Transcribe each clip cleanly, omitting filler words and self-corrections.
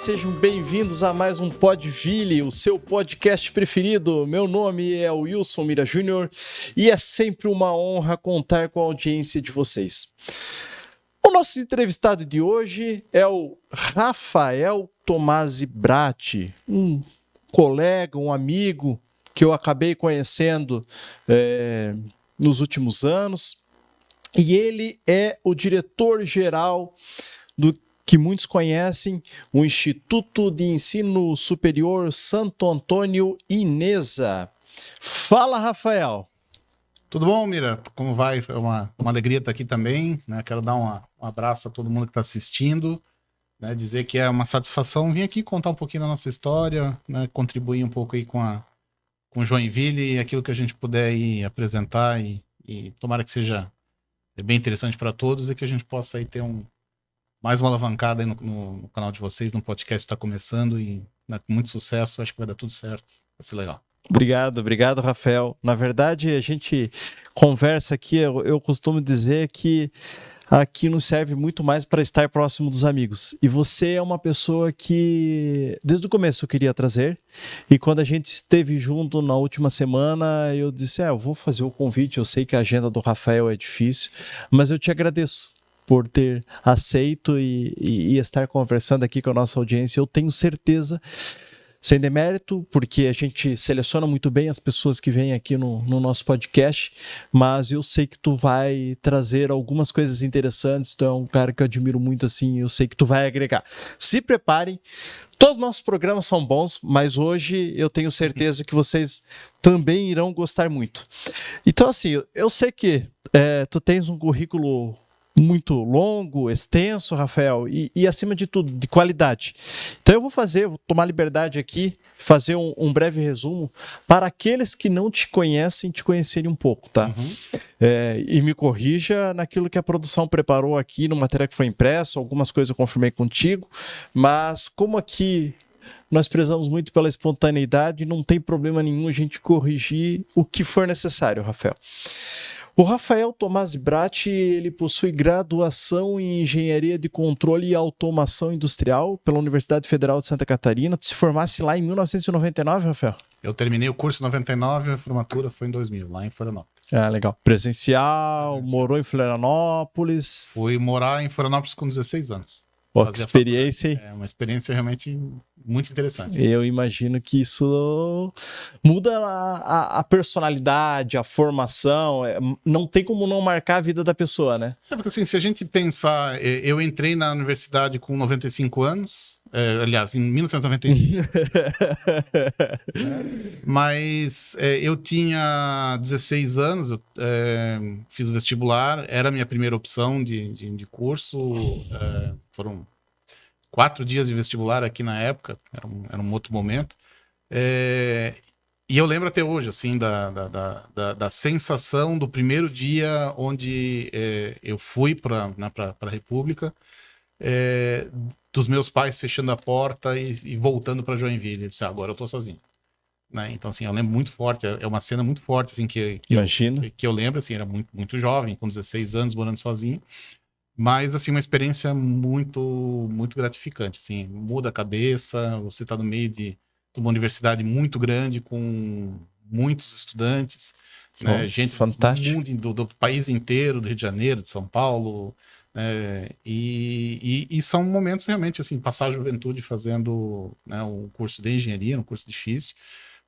sejam bem-vindos a mais um Podville, o seu podcast preferido. Meu nome é Wilson Mira Júnior e é sempre uma honra contar com a audiência de vocês. O nosso entrevistado de hoje é o Rafael Tomasi Bratti, um colega, um amigo que eu acabei conhecendo nos últimos anos. E ele é o diretor-geral do que muitos conhecem, o Instituto de Ensino Superior Santo Antônio Ineza. Fala, Rafael. Tudo bom, Mira? Como vai? É uma alegria estar aqui também, né? Quero dar um abraço a todo mundo que está assistindo, né? Dizer que é uma satisfação vir aqui contar um pouquinho da nossa história, né? Contribuir um pouco aí com Joinville e aquilo que a gente puder aí apresentar e tomara que seja bem interessante para todos e que a gente possa aí ter mais uma alavancada aí no canal de vocês, no podcast que está começando e com muito sucesso, acho que vai dar tudo certo, vai ser legal. Obrigado, Rafael. Na verdade, a gente conversa aqui, eu costumo dizer que aqui nos serve muito mais para estar próximo dos amigos. E você é uma pessoa que, desde o começo, eu queria trazer. E quando a gente esteve junto na última semana, eu disse, eu vou fazer o convite. Eu sei que a agenda do Rafael é difícil, mas eu te agradeço por ter aceito e estar conversando aqui com a nossa audiência. Eu tenho certeza, sem demérito, porque a gente seleciona muito bem as pessoas que vêm aqui no nosso podcast, mas eu sei que tu vai trazer algumas coisas interessantes, tu é um cara que eu admiro muito assim, eu sei que tu vai agregar. Se preparem, todos os nossos programas são bons, mas hoje eu tenho certeza que vocês também irão gostar muito. Então assim, eu sei que tu tens um currículo muito longo, extenso, Rafael, e acima de tudo, de qualidade. Então eu vou tomar liberdade aqui, fazer um breve resumo para aqueles que não te conhecem, te conhecerem um pouco, tá? Uhum. E me corrija naquilo que a produção preparou aqui, no material que foi impresso, algumas coisas eu confirmei contigo, mas como aqui nós prezamos muito pela espontaneidade, não tem problema nenhum a gente corrigir o que for necessário, Rafael. O Rafael Tomasi Bratti, ele possui graduação em Engenharia de Controle e Automação Industrial pela Universidade Federal de Santa Catarina. Tu se formasse lá em 1999, Rafael? Eu terminei o curso em 99, a formatura foi em 2000, lá em Florianópolis. Legal. Presencial, morou em Florianópolis. Fui morar em Florianópolis com 16 anos. Que experiência, hein? É uma experiência realmente muito interessante. Eu imagino que isso muda a personalidade, a formação. Não tem como não marcar a vida da pessoa, né? Porque assim, se a gente pensar, eu entrei na universidade com 95 anos, aliás, em 1995. Mas eu tinha 16 anos, eu fiz o vestibular, era a minha primeira opção de curso. Foram 4 dias de vestibular aqui na época, era um outro momento. E eu lembro até hoje, assim, da sensação do primeiro dia onde eu fui para a República, dos meus pais fechando a porta e voltando para Joinville. Eu disse, agora eu tô sozinho. Né? Então, assim, eu lembro muito forte, é uma cena muito forte, assim, que eu lembro, assim, era muito, muito jovem, com 16 anos, morando sozinho. Mas, assim, uma experiência muito, muito gratificante, assim, muda a cabeça, você está no meio de uma universidade muito grande, com muitos estudantes, né? Gente do país inteiro, do Rio de Janeiro, de São Paulo, e são momentos realmente, assim, passar a juventude fazendo, né, um curso de engenharia, um curso difícil,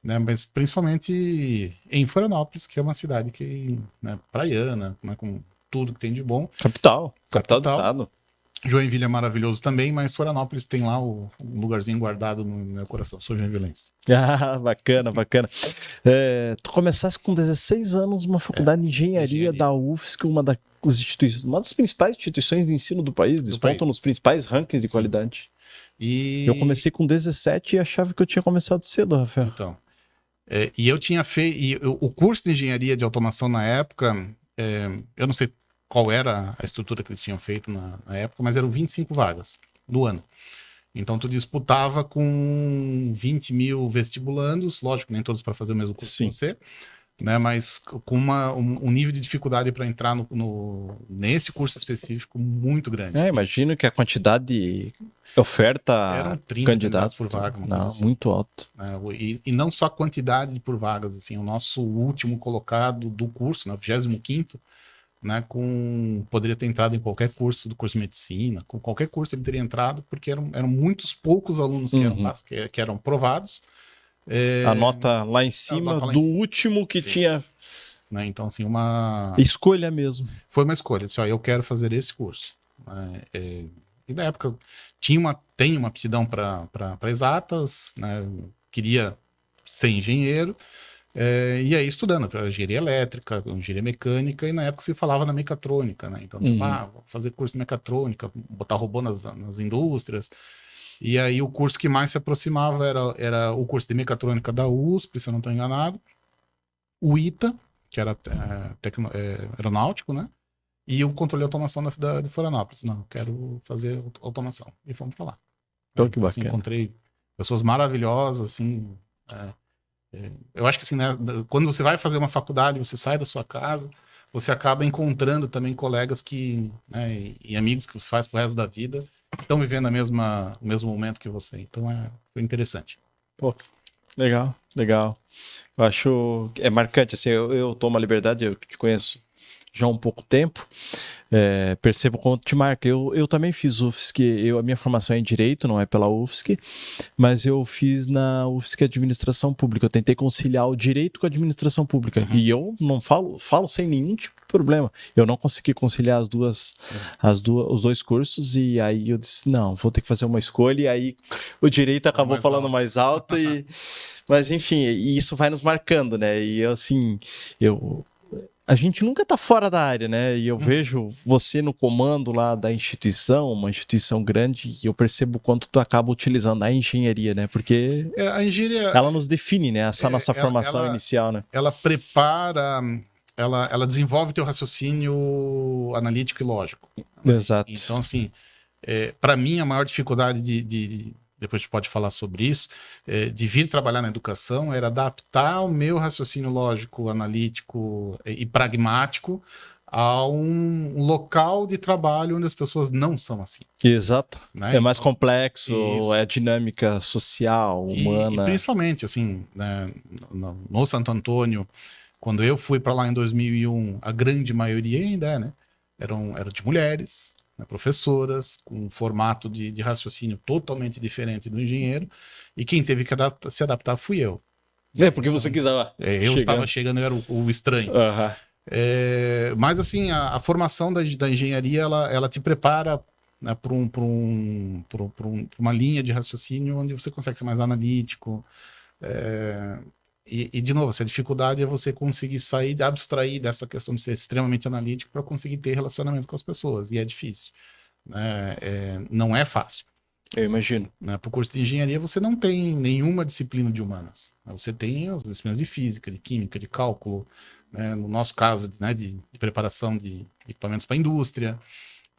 né, mas principalmente em Florianópolis, que é uma cidade que, né, praiana, né, com tudo que tem de bom. Capital do estado. Joinville é maravilhoso também, mas Florianópolis tem lá um lugarzinho guardado no meu coração. Sou joinvilense. Bacana. Tu começaste com 16 anos uma faculdade de engenharia da UFSC, uma das principais instituições de ensino do país, despontam nos principais rankings de qualidade. Eu comecei com 17 e achava que eu tinha começado cedo, Rafael. Então, e eu tinha feito o curso de engenharia de automação na época, eu não sei qual era a estrutura que eles tinham feito na época, mas eram 25 vagas no ano. Então, tu disputava com 20 mil vestibulandos, lógico, nem todos para fazer o mesmo curso que você, né? Mas com um nível de dificuldade para entrar nesse curso específico muito grande. Assim. Imagino que a quantidade de oferta eram 30 candidatos por vaga, uma coisa assim. Muito alto. E não só a quantidade por vagas, assim, o nosso último colocado do curso, né, 25º, né, poderia ter entrado em qualquer curso do curso de medicina, com qualquer curso ele teria entrado, porque eram muitos poucos alunos que eram provados. A nota lá em cima do último que tinha. Né, então, assim, uma... escolha mesmo. Foi uma escolha, assim, eu quero fazer esse curso. E na época tem uma aptidão para exatas, né, queria ser engenheiro, e aí estudando para engenharia elétrica, engenharia mecânica, e na época se falava na mecatrônica, né? Então, tipo, vou fazer curso de mecatrônica, botar robô nas indústrias. E aí o curso que mais se aproximava era o curso de mecatrônica da USP, se eu não estou enganado, o ITA, que era aeronáutico, né? E o controle de automação de Florianópolis. Não, eu quero fazer automação. E fomos para lá. Que bacana. Assim, encontrei pessoas maravilhosas, assim... eu acho que assim, né, quando você vai fazer uma faculdade, você sai da sua casa, você acaba encontrando também colegas né, e amigos que você faz pro resto da vida, que estão vivendo o mesmo momento que você. Então foi interessante. Pô, legal. Eu acho marcante, assim, eu tomo a liberdade, eu te conheço já há um pouco tempo, percebo quanto te marca. Eu também fiz UFSC, a minha formação é em Direito, não é pela UFSC, mas eu fiz na UFSC Administração Pública. Eu tentei conciliar o Direito com a Administração Pública. E eu não falo sem nenhum tipo de problema. Eu não consegui conciliar os dois cursos, e aí eu disse, não, vou ter que fazer uma escolha, e aí o Direito acabou falando mais alto, mas enfim, e isso vai nos marcando, né? E assim, a gente nunca tá fora da área, né? E eu vejo você no comando lá da instituição, uma instituição grande, e eu percebo o quanto tu acaba utilizando a engenharia, né? Porque a engenharia... ela nos define, né? Essa nossa formação inicial, né? Ela prepara... Ela desenvolve teu raciocínio analítico e lógico. Exato. Então, assim, para mim, a maior dificuldade depois a gente pode falar sobre isso, de vir trabalhar na educação, era adaptar o meu raciocínio lógico, analítico e pragmático a um local de trabalho onde as pessoas não são assim. Exato. Né? É mais complexo, é dinâmica social, humana. E principalmente, assim, né, no Santo Antônio, quando eu fui para lá em 2001, a grande maioria ainda né, eram de mulheres, professoras, com um formato de raciocínio totalmente diferente do engenheiro, e quem teve que se adaptar fui eu. Porque você quis lá. Eu estava chegando, eu era o estranho. Mas assim, a formação da engenharia, ela te prepara, né, para uma linha de raciocínio onde você consegue ser mais analítico. E de novo, a dificuldade é você conseguir abstrair dessa questão de ser extremamente analítico para conseguir ter relacionamento com as pessoas, e é difícil. Não é fácil. Eu imagino. Para o curso de engenharia, você não tem nenhuma disciplina de humanas. Você tem as disciplinas de física, de química, de cálculo, né? No nosso caso, de preparação de equipamentos para a indústria.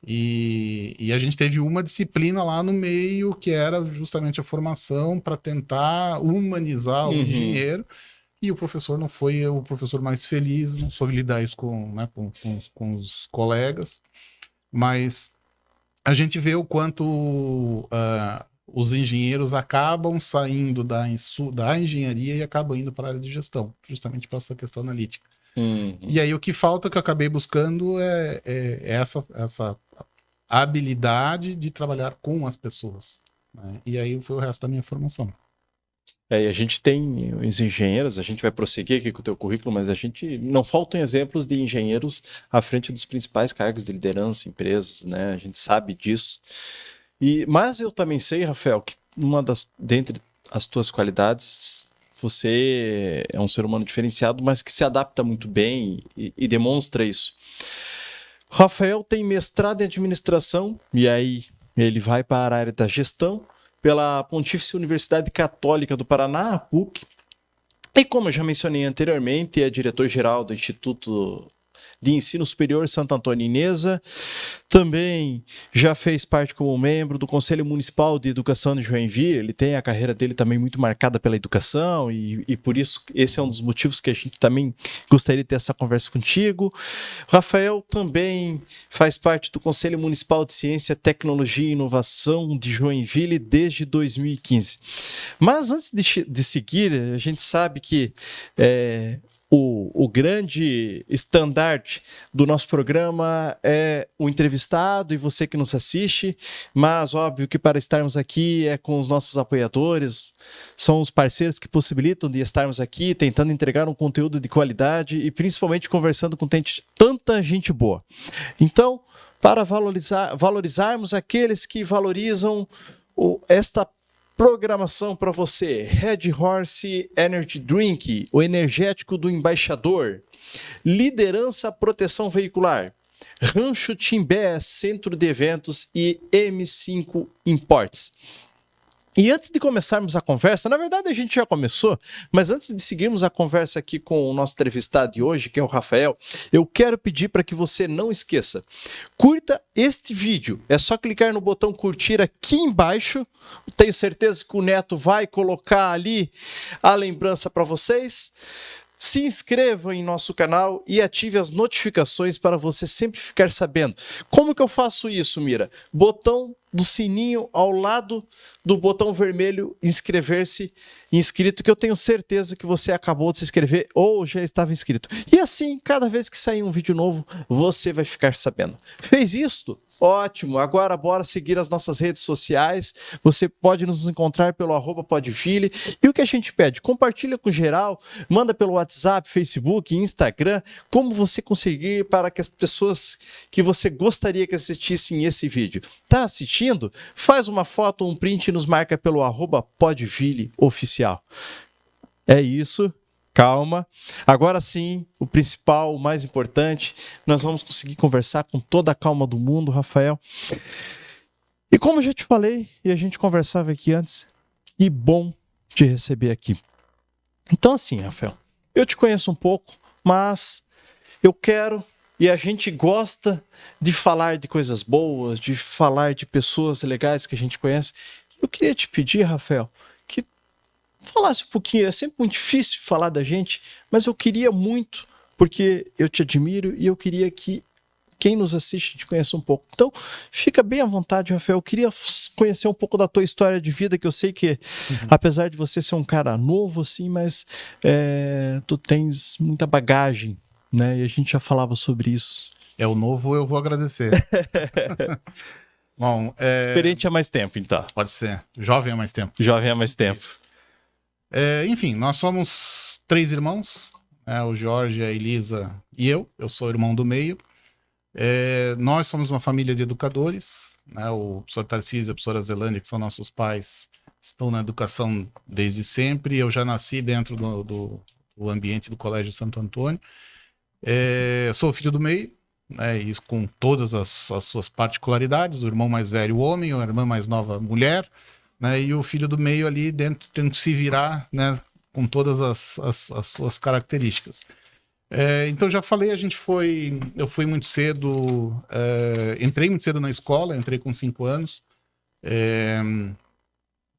E a gente teve uma disciplina lá no meio que era justamente a formação para tentar humanizar o engenheiro, e o professor não foi o professor mais feliz, não soube lidar isso com os colegas, mas a gente vê o quanto os engenheiros acabam saindo da engenharia e acabam indo para a área de gestão, justamente para essa questão analítica. E aí o que falta, que eu acabei buscando, é essa habilidade de trabalhar com as pessoas, né? E aí foi o resto da minha formação. E a gente tem os engenheiros, a gente vai prosseguir aqui com o teu currículo, mas a gente não faltam exemplos de engenheiros à frente dos principais cargos de liderança, empresas, né? A gente sabe disso. Mas eu também sei, Rafael, que dentre as tuas qualidades, você é um ser humano diferenciado, mas que se adapta muito bem e demonstra isso. Rafael tem mestrado em administração, e aí ele vai para a área da gestão pela Pontífice Universidade Católica do Paraná, a PUC. E como eu já mencionei anteriormente, é diretor-geral do Instituto de Ensino Superior Santo Antônio Inesa. Também já fez parte como membro do Conselho Municipal de Educação de Joinville. Ele tem a carreira dele também muito marcada pela educação e por isso esse é um dos motivos que a gente também gostaria de ter essa conversa contigo. O Rafael também faz parte do Conselho Municipal de Ciência, Tecnologia e Inovação de Joinville desde 2015. Mas antes de seguir, a gente sabe que o grande estandarte do nosso programa é o entrevistado e você que nos assiste, mas óbvio que para estarmos aqui é com os nossos apoiadores, são os parceiros que possibilitam de estarmos aqui tentando entregar um conteúdo de qualidade e principalmente conversando com tanta gente boa. Então, para valorizarmos aqueles que valorizam esta programação para você: Red Horse Energy Drink, o energético do embaixador, Liderança Proteção Veicular, Rancho Timbé, Centro de Eventos e M5 Imports. E antes de começarmos a conversa, na verdade a gente já começou, mas antes de seguirmos a conversa aqui com o nosso entrevistado de hoje, que é o Rafael, eu quero pedir para que você não esqueça, curta este vídeo, é só clicar no botão curtir aqui embaixo, tenho certeza que o Neto vai colocar ali a lembrança para vocês. Se inscreva em nosso canal e ative as notificações para você sempre ficar sabendo. Como que eu faço isso, Mira? Botão do sininho ao lado do botão vermelho inscrever-se, inscrito, que eu tenho certeza que você acabou de se inscrever ou já estava inscrito. E assim, cada vez que sair um vídeo novo, você vai ficar sabendo. Fez isto? Ótimo, agora bora seguir as nossas redes sociais. Você pode nos encontrar pelo @podville. E o que a gente pede? Compartilha com geral, manda pelo WhatsApp, Facebook, Instagram, como você conseguir para que as pessoas que você gostaria que assistissem esse vídeo. Tá assistindo? Faz uma foto, um print e nos marca pelo @podvilleoficial. É isso. Calma. Agora sim, o principal, o mais importante, nós vamos conseguir conversar com toda a calma do mundo, Rafael. E como eu já te falei, e a gente conversava aqui antes, que bom te receber aqui. Então assim, Rafael, eu te conheço um pouco, mas eu quero, e a gente gosta de falar de coisas boas, de falar de pessoas legais que a gente conhece. Eu queria te pedir, Rafael, que falasse um pouquinho. É sempre muito difícil falar da gente, mas eu queria muito, porque eu te admiro e eu queria que quem nos assiste te conheça um pouco. Então, fica bem à vontade, Rafael. Eu queria conhecer um pouco da tua história de vida, que eu sei que, apesar de você ser um cara novo, assim, mas tu tens muita bagagem, né? E a gente já falava sobre isso. É o novo, eu vou agradecer. Bom, experiente há mais tempo, então. Pode ser. Jovem há mais tempo. Jovem há mais tempo. Enfim, nós somos 3 irmãos, o Jorge, a Elisa e eu. Eu sou o irmão do meio. Nós somos uma família de educadores. O professor Tarcísio e a professora Zelândia, que são nossos pais, estão na educação desde sempre. Eu já nasci dentro do ambiente do Colégio Santo Antônio. Sou o filho do meio, isso com todas as suas particularidades. O irmão mais velho, homem, a irmã mais nova, mulher. E o filho do meio ali dentro, tendo se virar, com todas as suas características. Então, já falei, eu fui muito cedo, entrei muito cedo na escola, entrei com 5 anos.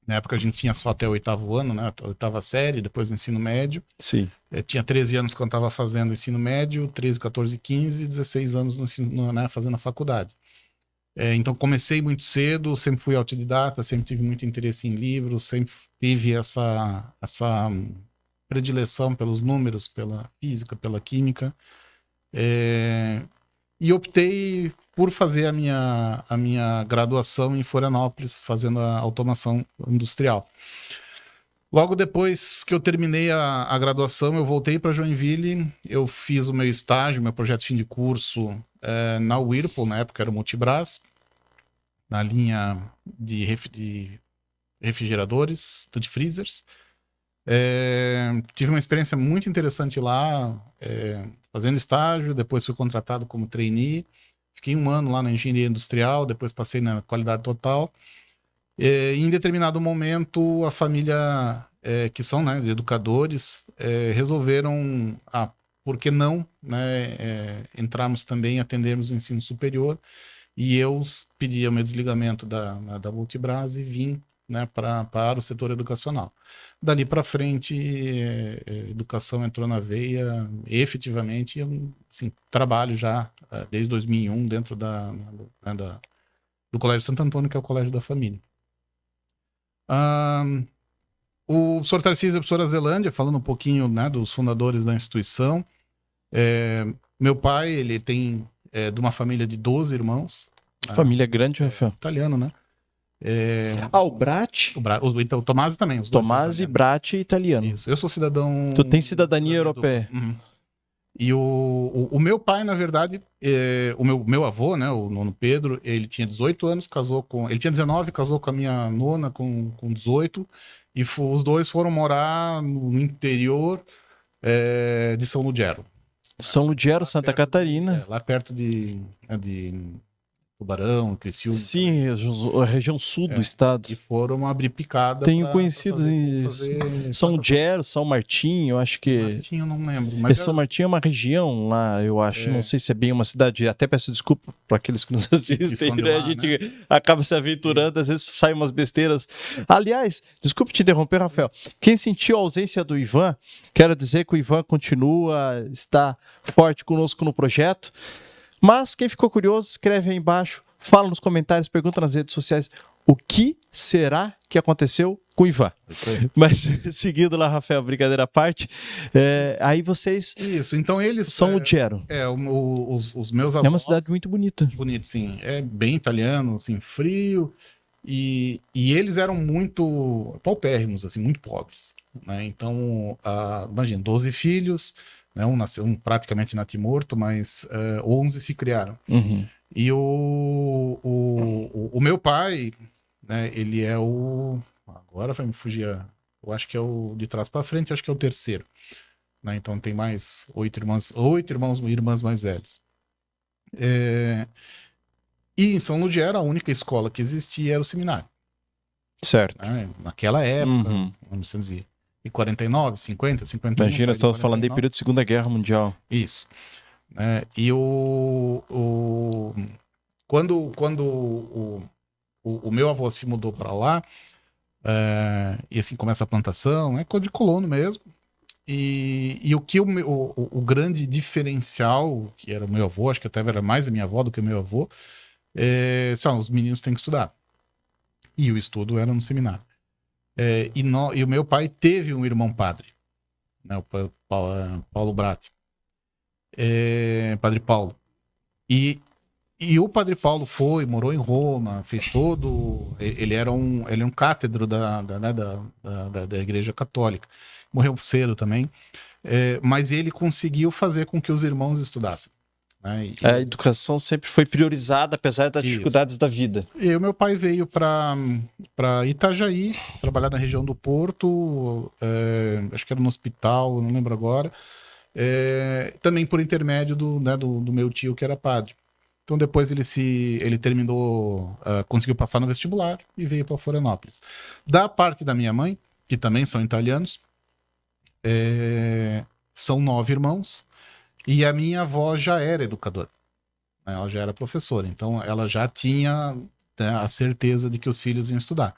Na época a gente tinha só até o 8º ano, a 8ª série, depois do ensino médio. Sim. Tinha 13 anos quando estava fazendo o ensino médio, 13, 14, 15, 16 anos fazendo a faculdade. Então comecei muito cedo, sempre fui autodidata, sempre tive muito interesse em livros, sempre tive essa predileção pelos números, pela física, pela química, e optei por fazer a minha graduação em Florianópolis, fazendo a automação industrial. Logo depois que eu terminei a graduação, eu voltei para Joinville, eu fiz o meu estágio, meu projeto de fim de curso na Whirlpool, na época era o Multibras, na linha de refrigeradores, de freezers. Tive uma experiência muito interessante lá, fazendo estágio, depois fui contratado como trainee, fiquei 1 ano lá na engenharia industrial, depois passei na qualidade total. Em determinado momento, a família, que são de educadores, resolveram, por que não, né, entrarmos também, atendermos o ensino superior, e eu pedi o meu desligamento da Multibras e vim, né, para o setor educacional. Dali para frente, educação entrou na veia, efetivamente, eu assim, trabalho já desde 2001 dentro do Colégio Santo Antônio, que é o colégio da família. O professor Tarcísio e a professora Zelândia, falando um pouquinho, né, dos fundadores da instituição. Meu pai, ele tem de uma família de 12 irmãos. Família grande, Rafael. Italiano, né? O Bratti. Então, o Tomasi também. Os dois Tomasi, Bratti, italiano. Isso. Eu sou cidadão... Tu tem cidadania europeia. Uhum. E o meu pai, na verdade, o meu avô, né, o nono Pedro, ele tinha 18 anos, ele tinha 19, casou com a minha nona com 18, e os dois foram morar no interior de São Lugero. São Lugero, Santa Catarina. Lá perto de Tubarão, Criciúma. Sim, a região sul do estado. E foram abrir picada. Tenho conhecidos em São Lugero, São Martinho, eu acho que... Martinho, eu não lembro. Mas São Martinho é uma região lá, eu acho. Não sei se é bem uma cidade. Até peço desculpa para aqueles que nos assistem. Né? A gente acaba se aventurando, às vezes saem umas besteiras. Aliás, desculpe te interromper, Rafael. Quem sentiu a ausência do Ivan, quero dizer que o Ivan continua, está forte conosco no projeto. Mas quem ficou curioso, escreve aí embaixo, fala nos comentários, pergunta nas redes sociais o que será que aconteceu com o Ivan. Mas seguindo lá, Rafael, brincadeira à parte, aí vocês... Isso, então eles... São Lugero. Os meus avós... É uma cidade muito bonita. Bonito, sim. É bem italiano, assim, frio. E eles eram muito paupérrimos, assim, muito pobres. Né? Então, imagina, 12 filhos... Né? Um nasceu praticamente natimorto, mas 11 se criaram. Uhum. E o meu pai, né, ele é agora vai me fugir, eu acho que é o de trás para frente, acho que é o terceiro. Né? Então tem mais 8 irmãos e irmãs mais velhos. E em São Lugero, a única escola que existia era o seminário. Certo. Né? Naquela época, 1949, 50, 51. Imagina, estamos falando em período de Segunda Guerra Mundial. Isso. E quando o meu avô se mudou para lá, e assim começa a plantação, é coisa de colono mesmo. E o que o grande diferencial, que era o meu avô, acho que até era mais a minha avó do que o meu avô, os meninos têm que estudar. E o estudo era no seminário. E o meu pai teve um irmão padre, né, o Paulo Bratti, Padre Paulo. E o Padre Paulo morou em Roma, fez todo... Ele era um cátedro da Igreja Católica. Morreu cedo também. Mas ele conseguiu fazer com que os irmãos estudassem. Né? A educação sempre foi priorizada, apesar das dificuldades da vida. E o meu pai veio para Itajaí, trabalhar na região do Porto, acho que era no hospital, não lembro agora, também por intermédio do meu tio, que era padre. Então depois ele terminou, conseguiu passar no vestibular e veio para Florianópolis. Da parte da minha mãe, que também são italianos, são 9 irmãos, e a minha avó já era educadora. Ela já era professora, então ela já tinha, né, a certeza de que os filhos iam estudar.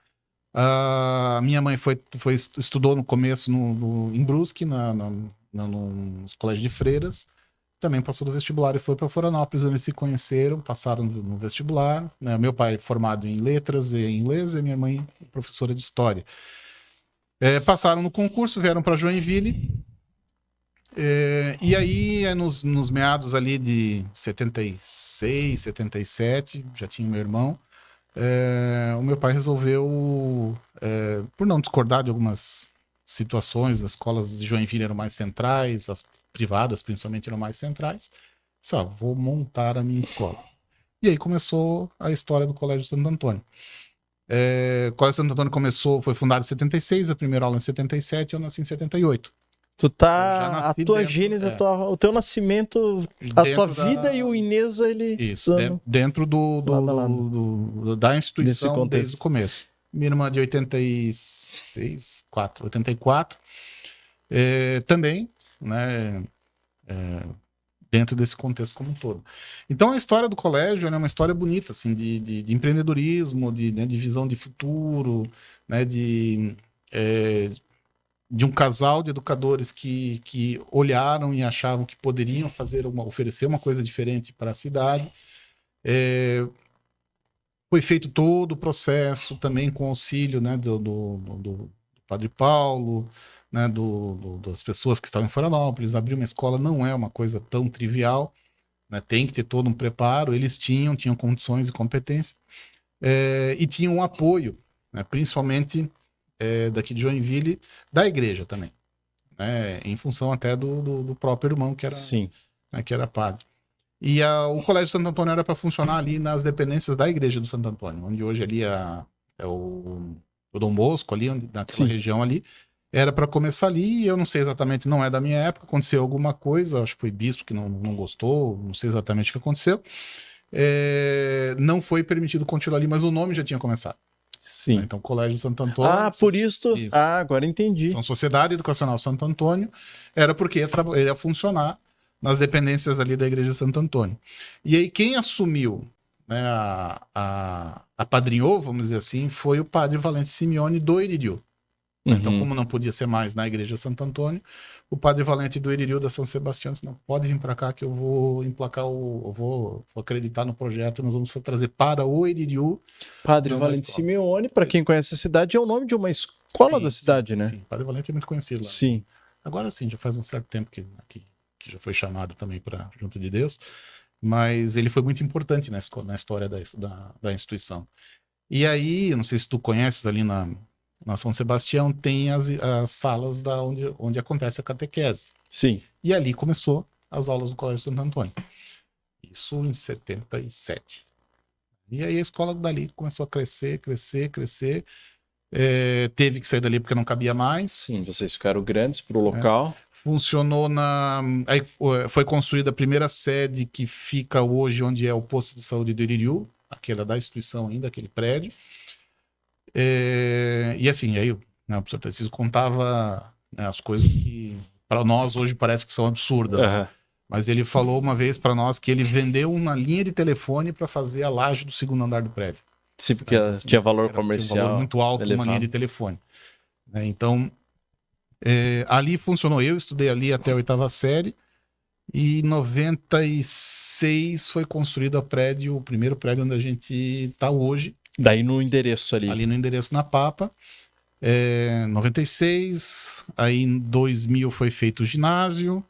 A minha mãe estudou no começo em Brusque, no colégio de freiras, também passou do vestibular e foi para Florianópolis. Eles se conheceram, passaram no vestibular. Né? Meu pai formado em letras e em inglês, e minha mãe professora de história. Passaram no concurso, vieram para Joinville. E aí, nos meados ali de 76, 77, já tinha meu irmão, o meu pai resolveu, por não discordar de algumas situações, as escolas de Joinville eram mais centrais, as privadas principalmente eram mais centrais, disse, vou montar a minha escola. E aí começou a história do Colégio Santo Antônio. O Colégio Santo Antônio foi fundado em 76, a primeira aula em 77, eu nasci em 78. A tua gênese, o teu nascimento, a tua vida e o Inês, ele... Isso, dentro da instituição desde o começo. Minha irmã de 84, também, né, dentro desse contexto como um todo. Então a história do colégio é uma história bonita, assim, de empreendedorismo, de visão de futuro, né, de um casal de educadores que olharam e achavam que poderiam oferecer uma coisa diferente para a cidade. Foi feito todo o processo também com auxílio, né, do Padre Paulo, né, das pessoas que estavam em Florianópolis. Abrir uma escola não é uma coisa tão trivial, né, tem que ter todo um preparo. Eles tinham condições e competência, e tinham um apoio, né, principalmente daqui de Joinville, da igreja também, né, em função até do próprio irmão que era, Sim. né, que era padre. E o Colégio Santo Antônio era para funcionar ali nas dependências da igreja do Santo Antônio, onde hoje ali é o Dom Bosco, ali naquela região ali. Era para começar ali, eu não sei exatamente, não é da minha época, aconteceu alguma coisa, acho que foi bispo que não gostou, não sei exatamente o que aconteceu. Não foi permitido continuar ali, mas o nome já tinha começado. Sim. Então, Colégio Santo Antônio... por isso... agora entendi. Então, Sociedade Educacional Santo Antônio era porque ia funcionar nas dependências ali da Igreja de Santo Antônio. E aí, quem assumiu, né, apadrinhou, vamos dizer assim, foi o padre Valente Simeone do Iririú. Então, como não podia ser mais na Igreja de Santo Antônio, o padre Valente do Iririú da São Sebastião disse: não, pode vir para cá que eu vou emplacar, eu vou acreditar no projeto, nós vamos trazer para o Iririú. Padre Valente Simeone, para quem conhece a cidade, é o nome de uma escola da cidade, né? Sim, Padre Valente é muito conhecido lá. Sim. Agora sim, já faz um certo tempo que já foi chamado também para junto de Deus, mas ele foi muito importante na história da instituição. E aí, eu não sei se tu conheces ali na São Sebastião, tem as salas onde acontece a catequese. Sim. E ali começou as aulas do Colégio Santo Antônio. Isso em 77. E aí a escola dali começou a crescer. Teve que sair dali porque não cabia mais. Sim, vocês ficaram grandes para o local. Funcionou aí foi construída a primeira sede que fica hoje onde é o posto de saúde do Iririú, aquela da instituição ainda, aquele prédio. E assim, aí, né, o professor Tarcísio contava, né, as coisas que para nós hoje parece que são absurdas. Né? Mas ele falou uma vez para nós que ele vendeu uma linha de telefone para fazer a laje do segundo andar do prédio. Sim, porque então, assim, tinha valor comercial. Tinha um valor muito alto, elevado. Uma linha de telefone. Então, ali funcionou. Eu estudei ali até a 8ª série. E em 96 foi construído o primeiro prédio onde a gente está hoje. Daí no endereço ali. Ali no endereço na Papa. 96, aí em 2000 foi feito o ginásio.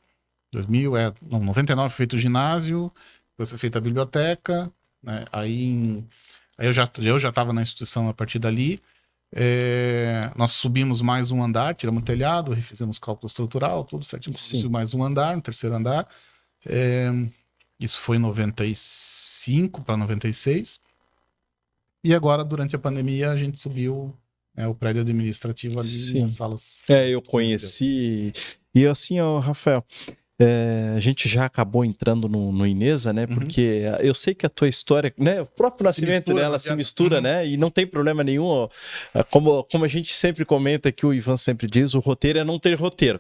99 foi feito o ginásio. Depois foi feita a biblioteca. Né? Aí eu já estava na instituição a partir dali. Nós subimos mais um andar, tiramos o telhado, refizemos cálculo estrutural, tudo certinho. Mais um andar, um terceiro andar. Isso foi em 95 para 96. E agora, durante a pandemia, a gente subiu o prédio administrativo ali, as salas. Eu conheci. E assim, Rafael, a gente já acabou entrando no Inesa, né? Porque eu sei que a tua história, né? O próprio nascimento dela se mistura, né? E não tem problema nenhum. Como a gente sempre comenta, que o Ivan sempre diz, o roteiro é não ter roteiro.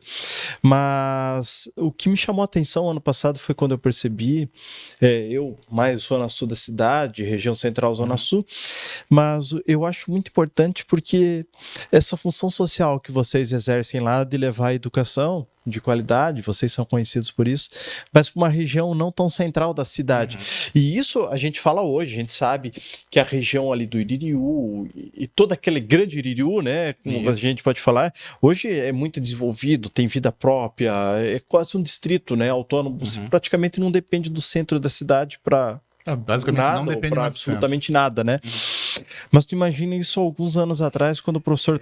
Mas o que me chamou a atenção ano passado foi quando eu percebi, eu mais zona sul da cidade, região central, zona sul, mas eu acho muito importante porque essa função social que vocês exercem lá de levar a educação de qualidade, vocês são conhecidos por isso, mas para uma região não tão central da cidade. E isso a gente fala hoje, a gente sabe que a região ali do Iririú e todo aquele grande Iririú, né, como a gente pode falar, hoje é muito desenvolvido, tem vida própria, é quase um distrito, né, autônomo, você praticamente não depende do centro da cidade para basicamente nada, não depende mais absolutamente nada, né? Mas tu imagina isso alguns anos atrás, quando o professor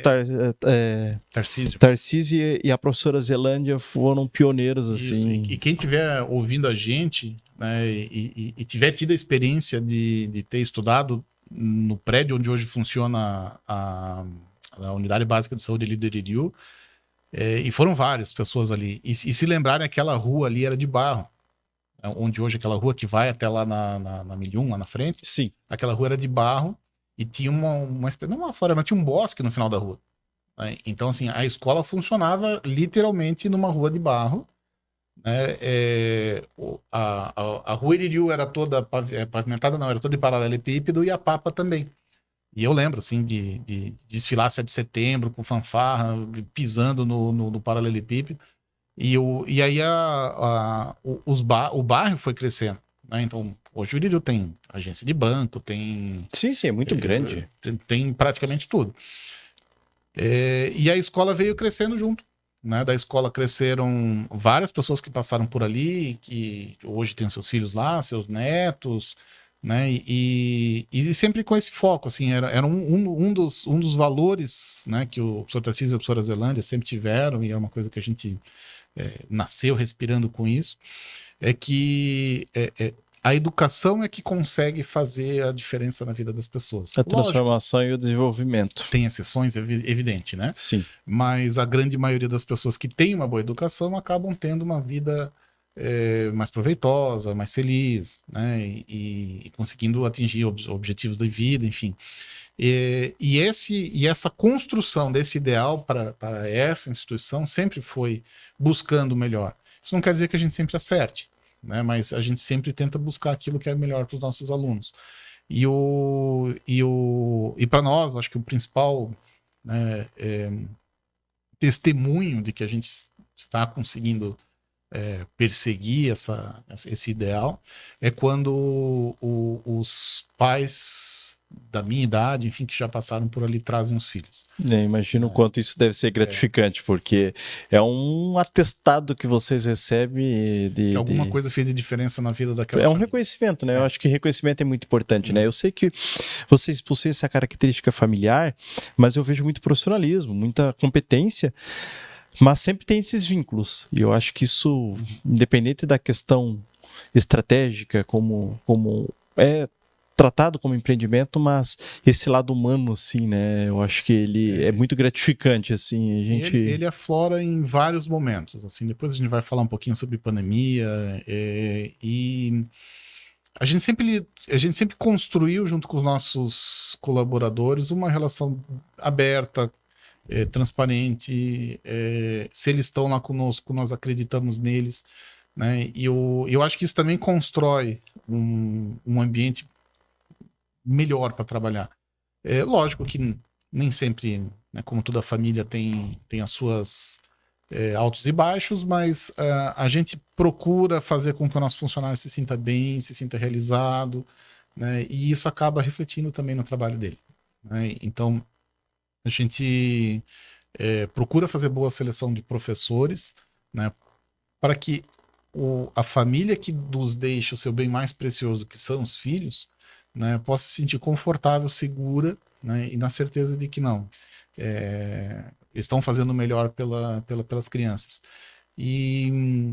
Tarcísio e a professora Zelândia foram pioneiros, assim. E quem estiver ouvindo a gente, né, e tiver tido a experiência de ter estudado no prédio onde hoje funciona a Unidade Básica de Saúde ali do Iririú, e foram várias pessoas ali, e se lembrarem, aquela rua ali era de barro. Onde hoje aquela rua que vai até lá na 1001, lá na frente. Sim. Aquela rua era de barro e tinha uma espécie, não uma floresta, mas tinha um bosque no final da rua. Então, assim, a escola funcionava literalmente numa rua de barro, né? A Rua Iririú era toda pavimentada, não, era toda de paralelepípedo, e a Papa também. E eu lembro, assim, de desfilar 7 de setembro com fanfarra, pisando no paralelepípedo. E aí o bairro foi crescendo, né? Então, hoje o Iririú tem agência de banco, Sim, sim, é muito grande. tem praticamente tudo. E a escola veio crescendo junto, né? Da escola cresceram várias pessoas que passaram por ali, que hoje têm seus filhos lá, seus netos, né? E sempre com esse foco, assim, era um dos valores, né, que o professor Tarcísio e a professora Zelândia sempre tiveram, e é uma coisa que a gente nasceu respirando com isso, é que a educação é que consegue fazer a diferença na vida das pessoas. A Lógico, transformação e o desenvolvimento. tem exceções, evidente, né? Sim. Mas a grande maioria das pessoas que têm uma boa educação acabam tendo uma vida mais proveitosa, mais feliz, né? E conseguindo atingir objetivos da vida, enfim. E essa construção desse ideal para essa instituição sempre foi buscando o melhor. Isso não quer dizer que a gente sempre acerte, né? Mas a gente sempre tenta buscar aquilo que é melhor para os nossos alunos. E para nós, eu acho que o principal, né, testemunho de que a gente está conseguindo perseguir esse ideal é quando os pais da minha idade, enfim, que já passaram por ali, trazem os filhos. Imagino o quanto isso deve ser gratificante, porque é um atestado que vocês recebem que alguma coisa fez de diferença na vida daquela É um família. reconhecimento, né? Eu acho que reconhecimento é muito importante, né? Eu sei que vocês possuem essa característica familiar, mas eu vejo muito profissionalismo, muita competência, mas sempre tem esses vínculos. E eu acho que isso, independente da questão estratégica, como é tratado como empreendimento, mas esse lado humano, assim, né? Eu acho que ele é muito gratificante, assim. A gente... ele aflora em vários momentos, assim. Depois a gente vai falar um pouquinho sobre pandemia e a gente sempre construiu junto com os nossos colaboradores uma relação aberta, transparente. Se eles estão lá conosco, nós acreditamos neles, né? E eu acho que isso também constrói um ambiente melhor para trabalhar. Lógico que nem sempre, né, como toda família, tem as suas altos e baixos, mas a gente procura fazer com que o nosso funcionário se sinta bem, se sinta realizado, né? E isso acaba refletindo também no trabalho dele, né? Então, a gente procura fazer boa seleção de professores, né, para que a família que nos deixa o seu bem mais precioso, que são os filhos, né, possa se sentir confortável, segura, né, e na certeza de que não. Estão fazendo o melhor pelas crianças. E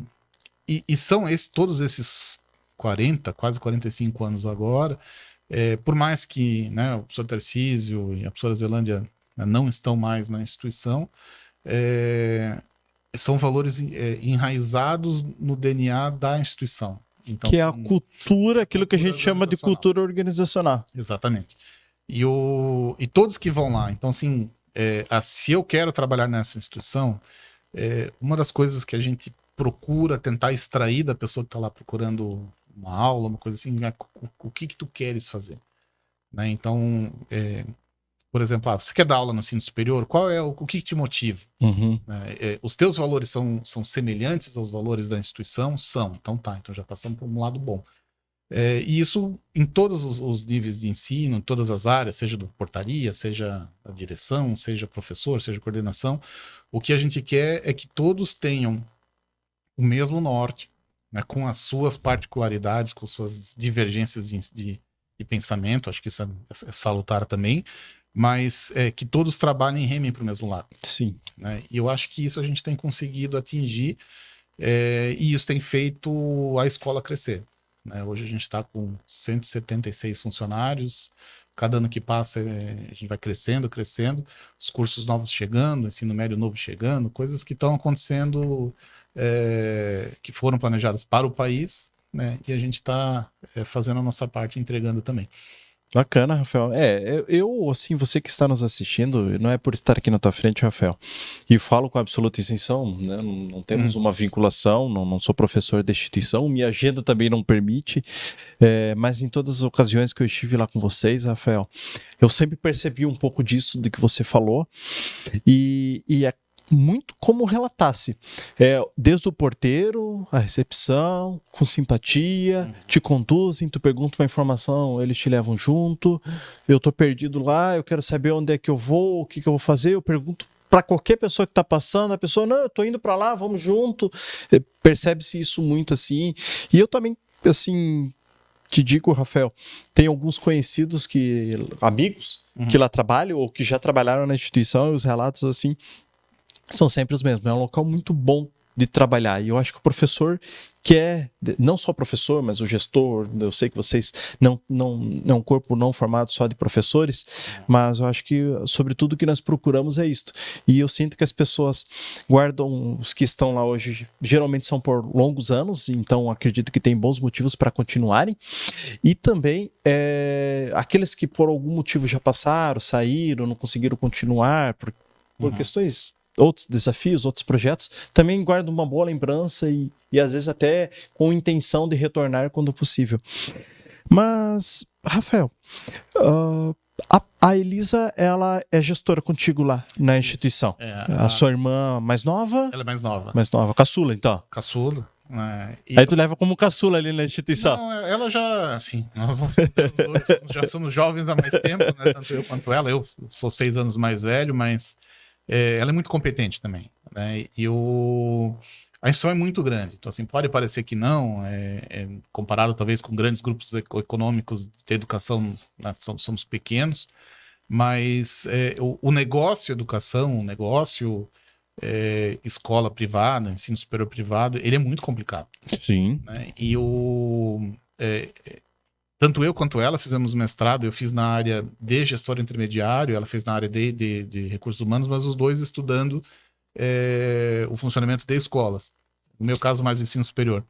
são todos esses 40, quase 45 anos agora, por mais que, né, o professor Tarcísio e a professora Zelândia, né, não estão mais na instituição, são valores enraizados no DNA da instituição. Então, que é a cultura, aquilo que a gente chama de cultura organizacional. Exatamente. E todos que vão lá, então assim, se eu quero trabalhar nessa instituição, uma das coisas que a gente procura tentar extrair da pessoa que está lá procurando uma aula, uma coisa assim, o que tu queres fazer, né? Então, por exemplo, você quer dar aula no ensino superior? Qual é o que te motiva? Uhum. Os teus valores são semelhantes aos valores da instituição? São. Então tá, então já passamos por um lado bom. E isso em todos os níveis de ensino, em todas as áreas, seja do portaria, seja a direção, seja professor, seja coordenação. O que a gente quer é que todos tenham o mesmo norte, né, com as suas particularidades, com suas divergências de pensamento. Acho que isso é salutar também, mas que todos trabalhem e remem para o mesmo lado. Sim. Né? E eu acho que isso a gente tem conseguido atingir, e isso tem feito a escola crescer. Né? Hoje a gente está com 176 funcionários, cada ano que passa a gente vai crescendo, os cursos novos chegando, ensino médio novo chegando, coisas que estão acontecendo, que foram planejadas para o país, né? E a gente está fazendo a nossa parte, entregando também. Bacana, Rafael. Assim, você que está nos assistindo, não é por estar aqui na tua frente, Rafael, e falo com absoluta isenção, né? Não temos uma vinculação, não sou professor da instituição, minha agenda também não permite, mas em todas as ocasiões que eu estive lá com vocês, Rafael, eu sempre percebi um pouco disso, do que você falou, e é muito como relatasse. Desde o porteiro, a recepção, com simpatia, te conduzem, tu pergunta uma informação, eles te levam junto. Eu tô perdido lá, eu quero saber onde é que eu vou, o que eu vou fazer. Eu pergunto para qualquer pessoa que tá passando, a pessoa, não, eu tô indo para lá, vamos junto. Percebe-se isso muito assim. E eu também, assim, te digo, Rafael, tem alguns conhecidos amigos que lá trabalham ou que já trabalharam na instituição, e os relatos assim são sempre os mesmos. É um local muito bom de trabalhar. E eu acho que o professor não só o professor, mas o gestor, eu sei que vocês não é um corpo não formado só de professores, mas eu acho que, sobretudo, o que nós procuramos é isto. E eu sinto que as pessoas guardam, os que estão lá hoje, geralmente são por longos anos, então acredito que tem bons motivos para continuarem. E também aqueles que por algum motivo já passaram, saíram, não conseguiram continuar, por questões, outros desafios, outros projetos, também guardo uma boa lembrança e às vezes até com intenção de retornar quando possível. Mas, Rafael, a Elisa, ela é gestora contigo lá na instituição. A sua irmã mais nova? Ela é mais nova. Mais nova, caçula então? Caçula. Aí tu leva como caçula ali na instituição? Não, ela já, assim, nós já somos jovens há mais tempo, né? Tanto eu quanto ela. Eu sou 6 anos mais velho, mas ela é muito competente também, né? E a instituição é muito grande. Então, assim, pode parecer que não, comparado talvez com grandes grupos econômicos de educação, nós somos pequenos, mas o negócio educação, o negócio escola privada, ensino superior privado, ele é muito complicado. Sim. Né? E tanto eu quanto ela fizemos mestrado, eu fiz na área de gestor intermediário, ela fez na área de recursos humanos, mas os dois estudando o funcionamento de escolas. No meu caso, mais ensino superior.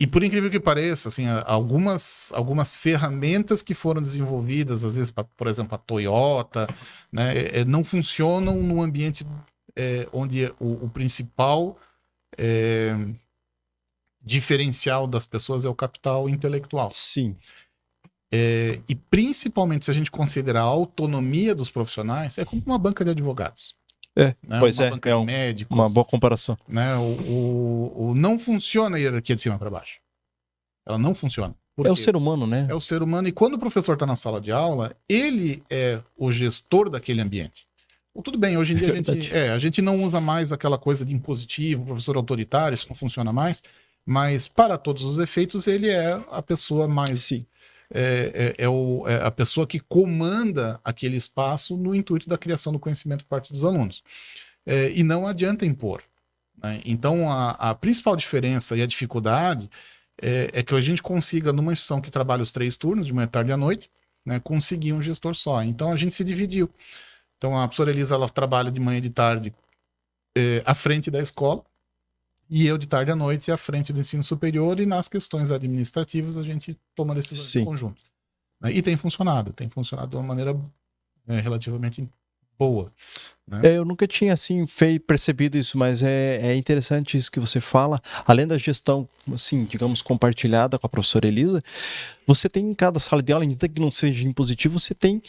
E por incrível que pareça, assim, algumas ferramentas que foram desenvolvidas, às vezes, por exemplo, a Toyota, né, não funcionam num ambiente onde o principal diferencial das pessoas é o capital intelectual. Sim. E principalmente se a gente considerar a autonomia dos profissionais, é como uma banca de advogados. Né? Pois uma banca de médicos, uma boa comparação. Né? Não funciona a hierarquia de cima para baixo. Ela não funciona. É o ser humano, né? É o ser humano, e quando o professor está na sala de aula, ele é o gestor daquele ambiente. Tudo bem, hoje em dia a gente não usa mais aquela coisa de impositivo, professor autoritário, isso não funciona mais, mas para todos os efeitos ele é a pessoa mais... Sim. A pessoa que comanda aquele espaço no intuito da criação do conhecimento por parte dos alunos. E não adianta impor. Né? Então, a principal diferença e a dificuldade é que a gente consiga, numa instituição que trabalha os 3 turnos, de manhã, tarde e à noite, né, conseguir um gestor só. Então, a gente se dividiu. Então, a professora Elisa, ela trabalha de manhã e de tarde à frente da escola, e eu de tarde à noite à frente do ensino superior, e nas questões administrativas a gente toma decisões em conjunto. Né? E tem funcionado de uma maneira relativamente boa. Né? Eu nunca tinha assim percebido isso, mas é interessante isso que você fala. Além da gestão, assim, digamos, compartilhada com a professora Elisa, você tem em cada sala de aula, ainda que não seja impositivo, você tem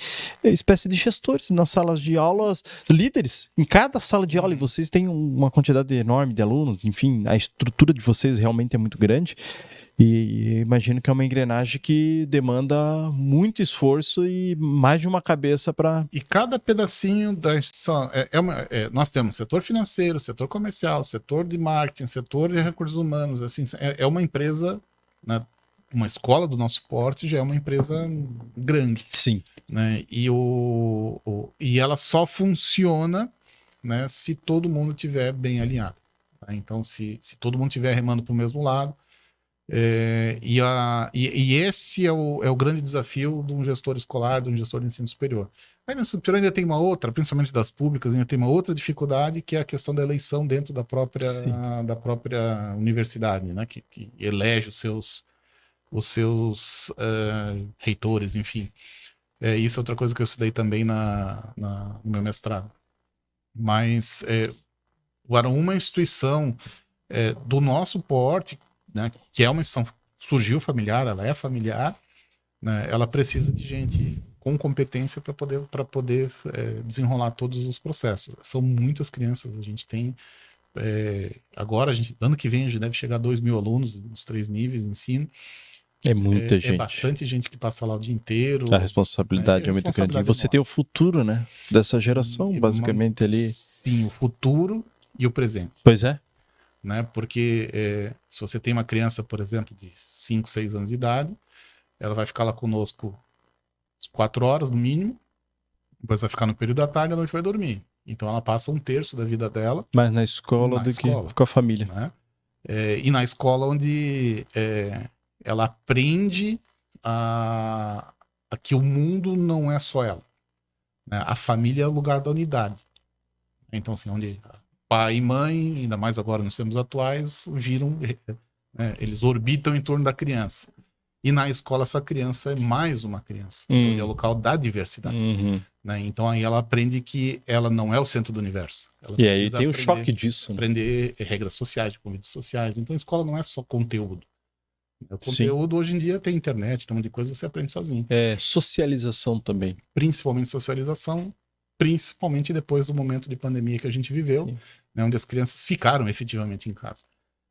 espécie de gestores nas salas de aulas, líderes em cada sala de aula, e vocês têm uma quantidade enorme de alunos, enfim, a estrutura de vocês realmente é muito grande. E imagino que é uma engrenagem que demanda muito esforço e mais de uma cabeça para... E cada pedacinho da instituição... nós temos setor financeiro, setor comercial, setor de marketing, setor de recursos humanos. Assim, é uma empresa, né, uma escola do nosso porte já é uma empresa grande. Sim. Né, e ela só funciona, né, se todo mundo estiver bem alinhado. Né? Então, se todo mundo estiver remando para o mesmo lado, e esse é o grande desafio de um gestor escolar, de um gestor de ensino superior. Aí no ensino superior ainda tem uma outra, principalmente das públicas, ainda tem uma outra dificuldade, que é a questão da eleição dentro da própria universidade, né? Que elege os seus os seus reitores, enfim. Isso é outra coisa que eu estudei também no meu mestrado. Mas agora, uma instituição do nosso porte, né, que é uma instituição, surgiu familiar, ela é familiar, né, ela precisa de gente com competência para poder desenrolar todos os processos. São muitas crianças, a gente tem agora, ano que vem a gente deve chegar a 2.000 alunos nos 3 níveis de ensino. É muita gente. É bastante gente que passa lá o dia inteiro. A responsabilidade é muito grande. E você tem o futuro, né? Dessa geração, basicamente ali. Sim, o futuro e o presente. Pois é. Né? Porque se você tem uma criança, por exemplo, de 5, 6 anos de idade, ela vai ficar lá conosco 4 horas no mínimo, depois vai ficar no período da tarde e à noite vai dormir. Então ela passa 1/3 da vida dela. Mais na escola que com a família. Né? E na escola onde ela aprende a que o mundo não é só ela. Né? A família é o lugar da unidade. Então, assim, onde pai e mãe, ainda mais agora nos tempos atuais, giram, eles orbitam em torno da criança. E na escola essa criança é mais uma criança. Então, é o local da diversidade. Né? Então aí ela aprende que ela não é o centro do universo. Ela e aí tem o choque disso. Aprender regras sociais, de convívios sociais. Então a escola não é só conteúdo. O conteúdo hoje em dia tem internet, tem um monte de coisa, você aprende sozinho. Socialização também. Principalmente socialização, principalmente depois do momento de pandemia que a gente viveu, né, onde as crianças ficaram efetivamente em casa.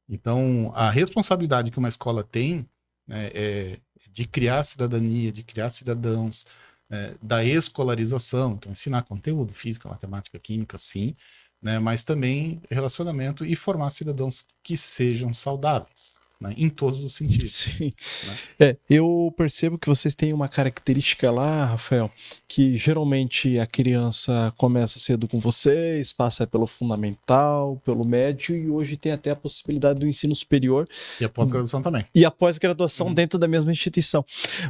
Então a responsabilidade que uma escola tem, né, é de criar cidadania, de criar cidadãos, da escolarização, então ensinar conteúdo, física, matemática, química, sim, né, mas também relacionamento e formar cidadãos que sejam saudáveis, né, em todos os sentidos. Sim. Né? Eu percebo que vocês têm uma característica lá, Rafael, que geralmente a criança começa cedo com vocês, passa pelo fundamental, pelo médio e hoje tem até a possibilidade do ensino superior. E a pós-graduação também. E a pós-graduação dentro da mesma instituição.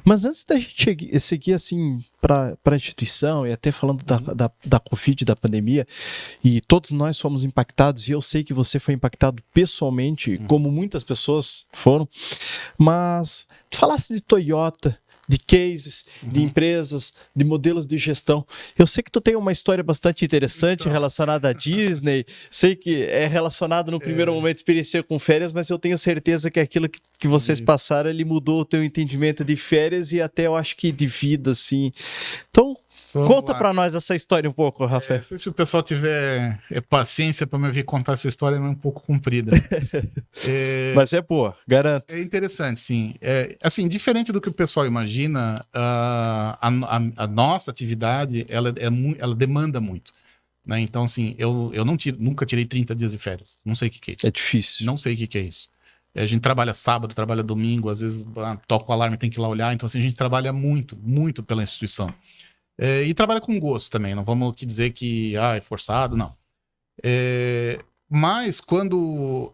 Mas antes da gente seguir assim para a instituição e até falando da Covid, da pandemia, e todos nós fomos impactados, e eu sei que você foi impactado pessoalmente, como muitas pessoas foram, mas falasse de Toyota, de cases, de empresas, de modelos de gestão. Eu sei que tu tem uma história bastante interessante relacionada à Disney, sei que é relacionado no primeiro momento experiência com férias, mas eu tenho certeza que aquilo que vocês passaram, ele mudou o teu entendimento de férias e até eu acho que de vida, assim. Então, conta pra nós essa história um pouco, Rafael. Não sei se o pessoal tiver paciência para me ouvir contar essa história, é um pouco comprida. Mas é boa, garanto. É interessante, sim. Assim, diferente do que o pessoal imagina, a nossa atividade, ela demanda muito. Né? Então, assim, eu nunca tirei 30 dias de férias. Não sei o que é isso. É difícil. Não sei o que é isso. A gente trabalha sábado, trabalha domingo, às vezes toca o alarme, tem que ir lá olhar. Então, assim, a gente trabalha muito, muito pela instituição. E trabalha com gosto também, não vamos aqui dizer que é forçado, não. Mas quando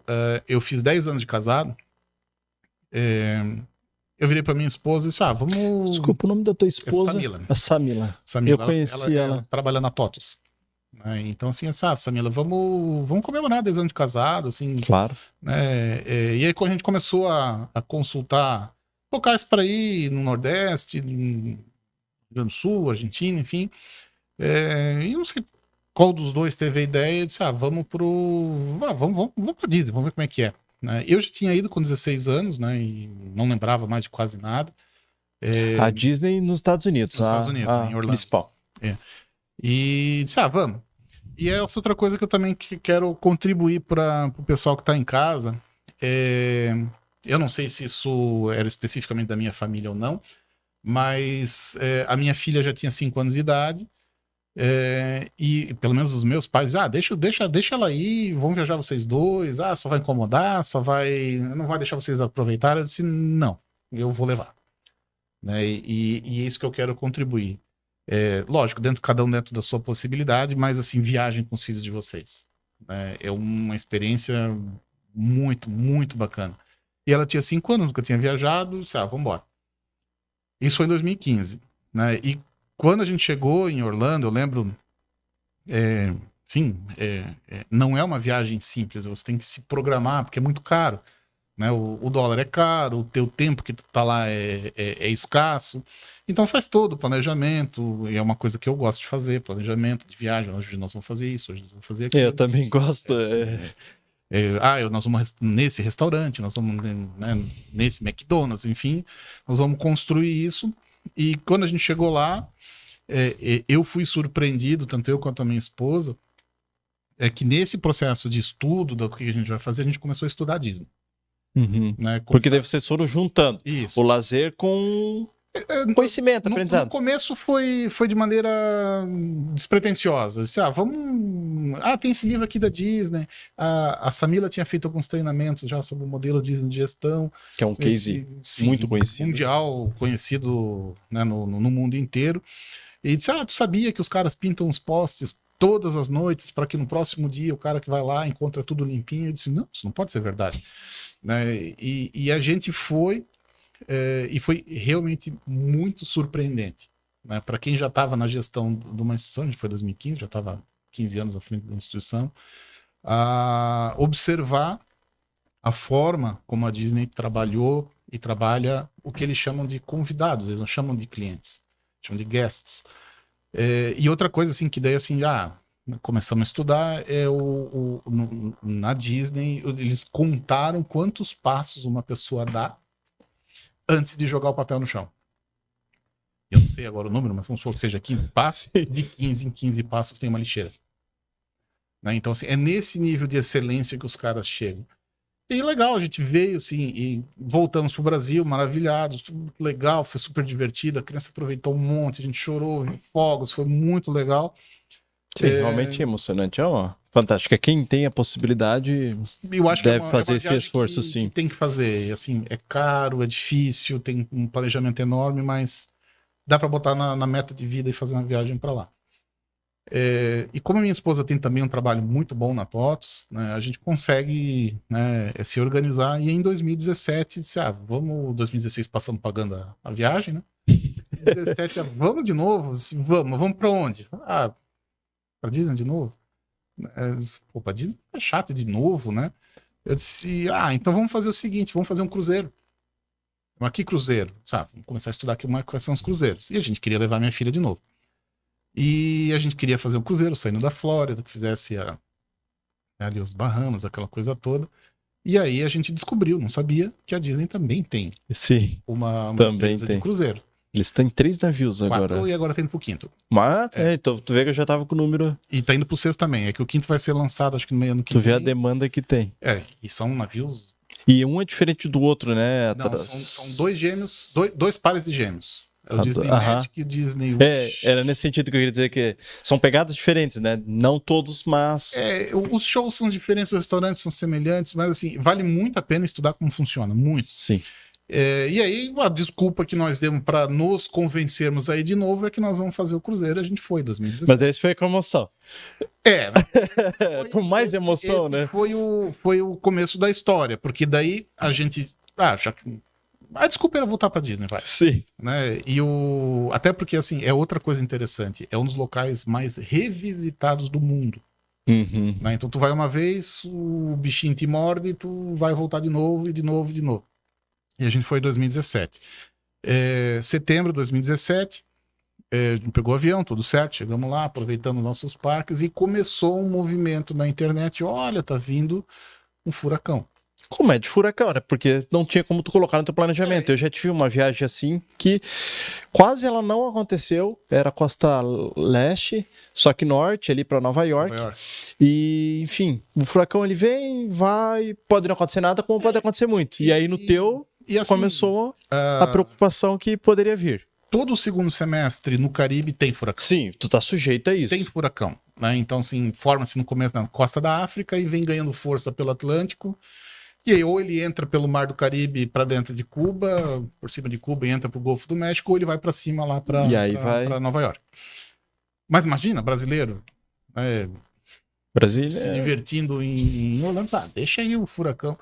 eu fiz 10 anos de casado, eu virei para minha esposa e disse, vamos... Desculpa, o nome da tua esposa? Samila. A Samila. Samila. Eu conheci ela trabalha na TOTUS. Então, assim, Samila, vamos comemorar 10 anos de casado, assim. Claro. E aí quando a gente começou a consultar locais para ir no Nordeste, Rio Grande do Sul, Argentina, enfim. E não sei qual dos dois teve a ideia de vamos pra Disney, vamos ver como é que é. Né? Eu já tinha ido com 16 anos, né? E não lembrava mais de quase nada. A Disney nos Estados Unidos. Nos Estados Unidos, em Orlando. Principal. E disse, vamos. E essa outra coisa que eu também quero contribuir para o pessoal que está em casa. Eu não sei se isso era especificamente da minha família ou não, mas a minha filha já tinha 5 anos de idade, e pelo menos os meus pais, deixa ela ir, vão viajar vocês dois, só vai incomodar, não vai deixar vocês aproveitarem. Eu disse, não, eu vou levar. Né? E é isso que eu quero contribuir. Lógico, cada um dentro da sua possibilidade, mas assim, viagem com os filhos de vocês. É uma experiência muito, muito bacana. E ela tinha 5 anos, nunca tinha viajado, disse, vamos embora. Isso foi em 2015, né? E quando a gente chegou em Orlando, eu lembro, não é uma viagem simples, você tem que se programar, porque é muito caro. né? O dólar é caro, o teu tempo que tu tá lá é escasso. Então faz todo o planejamento, e é uma coisa que eu gosto de fazer, planejamento de viagem. Hoje nós vamos fazer isso, hoje nós vamos fazer aquilo. Eu também gosto. Nós vamos nesse restaurante, nós vamos, né, nesse McDonald's, enfim, nós vamos construir isso. E quando a gente chegou lá, eu fui surpreendido, tanto eu quanto a minha esposa, que nesse processo de estudo do que a gente vai fazer, a gente começou a estudar a Disney. Uhum. Né? Porque daí vocês foram juntando isso. o lazer com conhecimento, aprendizado. No começo foi de maneira despretensiosa. Disse, tem esse livro aqui da Disney. A Samila tinha feito alguns treinamentos já sobre o modelo Disney de gestão. Que é um case muito conhecido. Mundial, conhecido, né, no mundo inteiro. E disse, tu sabia que os caras pintam os posts todas as noites para que no próximo dia o cara que vai lá encontra tudo limpinho? Eu disse, não, isso não pode ser verdade. Né? E a gente foi... e foi realmente muito surpreendente, né? Para quem já estava na gestão de uma instituição, a gente foi em 2015, já estava 15 anos à frente da instituição, a observar a forma como a Disney trabalhou e trabalha o que eles chamam de convidados, eles não chamam de clientes, chamam de guests. E outra coisa assim, que daí assim, começamos a estudar, na Disney eles contaram quantos passos uma pessoa dá antes de jogar o papel no chão. Eu não sei agora o número, mas vamos supor que seja 15 passos. De 15 em 15 passos tem uma lixeira. Né? Então, assim, é nesse nível de excelência que os caras chegam. E legal, a gente veio, assim, e voltamos pro Brasil, maravilhados, tudo legal, foi super divertido, a criança aproveitou um monte, a gente chorou, viu fogos, foi muito legal. Sim, realmente é emocionante. Fantástico. Quem tem a possibilidade eu acho deve fazer esse esforço, sim. Que tem que fazer. Assim, é caro, é difícil, tem um planejamento enorme, mas dá para botar na meta de vida e fazer uma viagem para lá. E como a minha esposa tem também um trabalho muito bom na TOTVS, né, a gente consegue, né, se organizar. E em 2017, disse, 2016 passamos pagando a viagem, né? 2017, vamos de novo? Vamos para onde? Para Disney de novo? Pra Disney é chato de novo, né? Eu disse, então vamos fazer o seguinte, vamos fazer um cruzeiro. Mas que cruzeiro? Vamos começar a estudar aqui quais são os cruzeiros. E a gente queria levar minha filha de novo. E a gente queria fazer um cruzeiro saindo da Flórida, que fizesse ali os Bahamas, aquela coisa toda. E aí a gente descobriu, não sabia, que a Disney também tem uma empresa de cruzeiro. Eles têm 3 navios agora. 4 e agora tá indo pro 5º. Mas, então tu vê que eu já tava com o número... E tá indo pro 6º também. É que o 5º vai ser lançado, acho que no meio ano que vem. Tu vê a demanda que tem. E são navios... E um é diferente do outro, né? Não, são 2 gêmeos, 2 pares de gêmeos. É o Disney Magic e o Disney Wish. Era nesse sentido que eu queria dizer que são pegadas diferentes, né? Não todos, mas... Os shows são diferentes, os restaurantes são semelhantes, mas assim, vale muito a pena estudar como funciona, muito. Sim. E aí, a desculpa que nós demos para nos convencermos aí de novo é que nós vamos fazer o cruzeiro. A gente foi em 2017. Mas esse foi com emoção. Com mais emoção, né? Foi o começo da história, porque daí a gente... a desculpa era voltar para Disney, vai. Sim. Né? Até porque, assim, é outra coisa interessante. É um dos locais mais revisitados do mundo. Uhum. Né? Então tu vai uma vez, o bichinho te morde, tu vai voltar de novo e de novo e de novo. E a gente foi em 2017. Setembro de 2017, a gente pegou o avião, tudo certo, chegamos lá, aproveitando nossos parques, e começou um movimento na internet, olha, tá vindo um furacão. Como é de furacão, né? Porque não tinha como tu colocar no teu planejamento. Eu já tive uma viagem assim que quase ela não aconteceu. Era costa leste, só que norte, ali para Nova York. E, enfim, o furacão ele vem, vai, pode não acontecer nada, como pode acontecer muito. E aí no teu assim, começou a preocupação que poderia vir. Todo o segundo semestre no Caribe tem furacão. Sim, tu tá sujeito a isso. Tem furacão, né? Então, assim, forma-se no começo na costa da África e vem ganhando força pelo Atlântico. E aí, ou ele entra pelo Mar do Caribe para dentro de Cuba, por cima de Cuba e entra pro Golfo do México, ou ele vai para cima lá para Nova York. Mas imagina, brasileiro, Brasília se divertindo em Orlando, deixa aí o furacão.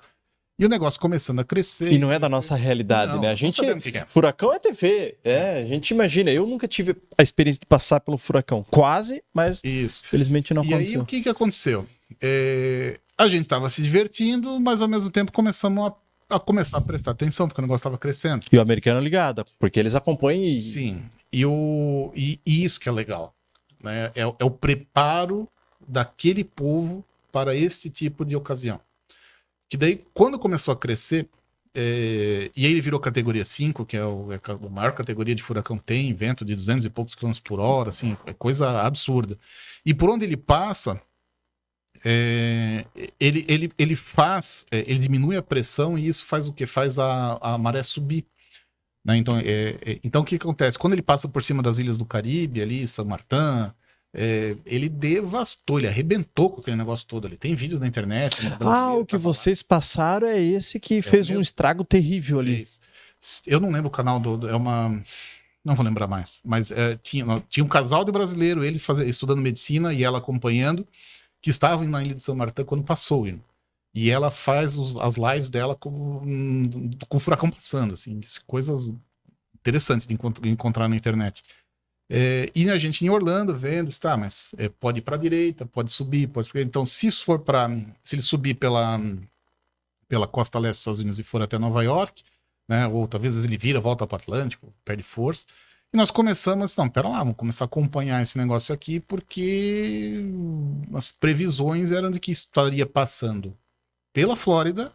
E o negócio começando a crescer. E não é da nossa realidade, né? A gente, furacão é TV, a gente imagina. Eu nunca tive a experiência de passar pelo furacão. Quase, mas felizmente não aconteceu. E aí, o que aconteceu? A gente estava se divertindo, mas ao mesmo tempo começamos a a começar a prestar atenção, porque o negócio estava crescendo. E o americano ligado, porque eles acompanham e... Sim, e isso que é legal, né? É o preparo daquele povo para este tipo de ocasião. Que daí, quando começou a crescer, e aí ele virou categoria 5, que é a maior categoria de furacão, tem vento de 200 e poucos quilômetros por hora, assim, é coisa absurda. E por onde ele passa, ele faz, ele diminui a pressão e isso faz o que? Faz a maré subir. Né? Então o que acontece? Quando ele passa por cima das ilhas do Caribe, ali, São Martin, ele devastou, ele arrebentou com aquele negócio todo ali. Tem vídeos na internet. O que vocês passaram é esse que fez um estrago terrível ali. Eu não lembro o canal não vou lembrar mais, mas tinha um casal de brasileiro, eles estudando medicina e ela acompanhando, que estavam na ilha de São Martin quando passou o hino. E ela faz as lives dela com o furacão passando, assim, coisas interessantes de encontrar na internet. E a gente em Orlando vendo, mas pode ir para a direita, pode subir, então se ele subir pela costa leste dos Estados Unidos e for até Nova York, né, ou talvez ele volta para o Atlântico, perde força. E nós começamos, pera lá, vamos começar a acompanhar esse negócio aqui, porque as previsões eram de que estaria passando pela Flórida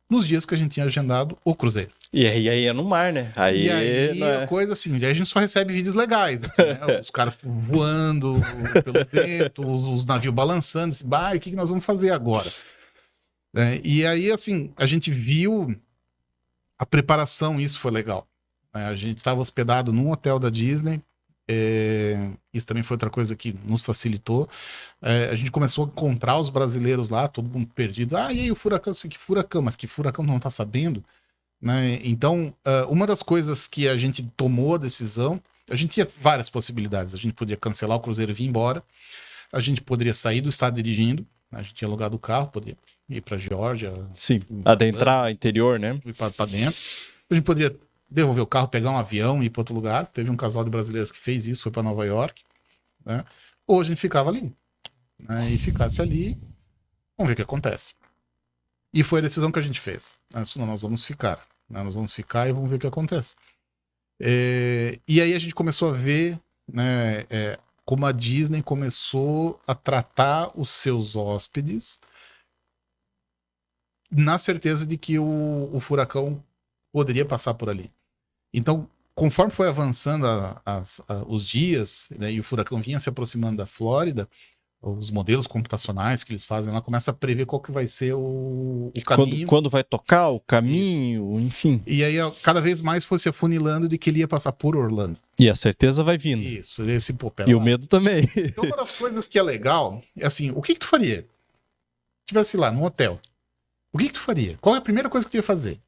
nos dias que a gente tinha agendado o cruzeiro. E aí é no mar, né? Coisa assim, aí a gente só recebe vídeos legais, assim, né? Os caras voando pelo vento, os navios balançando, assim, o que nós vamos fazer agora? E aí, assim, a gente viu a preparação, isso foi legal. A gente estava hospedado num hotel da Disney, isso também foi outra coisa que nos facilitou. A gente começou a encontrar os brasileiros lá, todo mundo perdido. E aí o furacão, que furacão, mas que furacão não tá sabendo? Né? Então, uma das coisas que a gente tomou a decisão, a gente tinha várias possibilidades. A gente podia cancelar o cruzeiro e vir embora. A gente poderia sair do estado dirigindo. A gente tinha alugado o carro, poderia ir para Geórgia. Sim, adentrar o interior, né? Ir para dentro. A gente poderia devolver o carro, pegar um avião e ir para outro lugar. Teve um casal de brasileiros que fez isso, foi para Nova York. Né? Ou a gente ficava ali. Né? E ficasse ali, vamos ver o que acontece. E foi a decisão que a gente fez. Senão nós vamos ficar. Né? Nós vamos ficar e vamos ver o que acontece. E aí a gente começou a ver, né, como a Disney começou a tratar os seus hóspedes na certeza de que o furacão poderia passar por ali. Então, conforme foi avançando os dias, né, e o furacão vinha se aproximando da Flórida, os modelos computacionais que eles fazem lá começam a prever qual que vai ser o caminho. Quando vai tocar, o caminho, isso. Enfim. E aí, cada vez mais foi se afunilando de que ele ia passar por Orlando. E a certeza vai vindo. Isso. E o medo também. Então, uma das coisas que é legal é assim, o que tu faria? Se estivesse lá, num hotel, o que tu faria? Qual é a primeira coisa que tu ia fazer?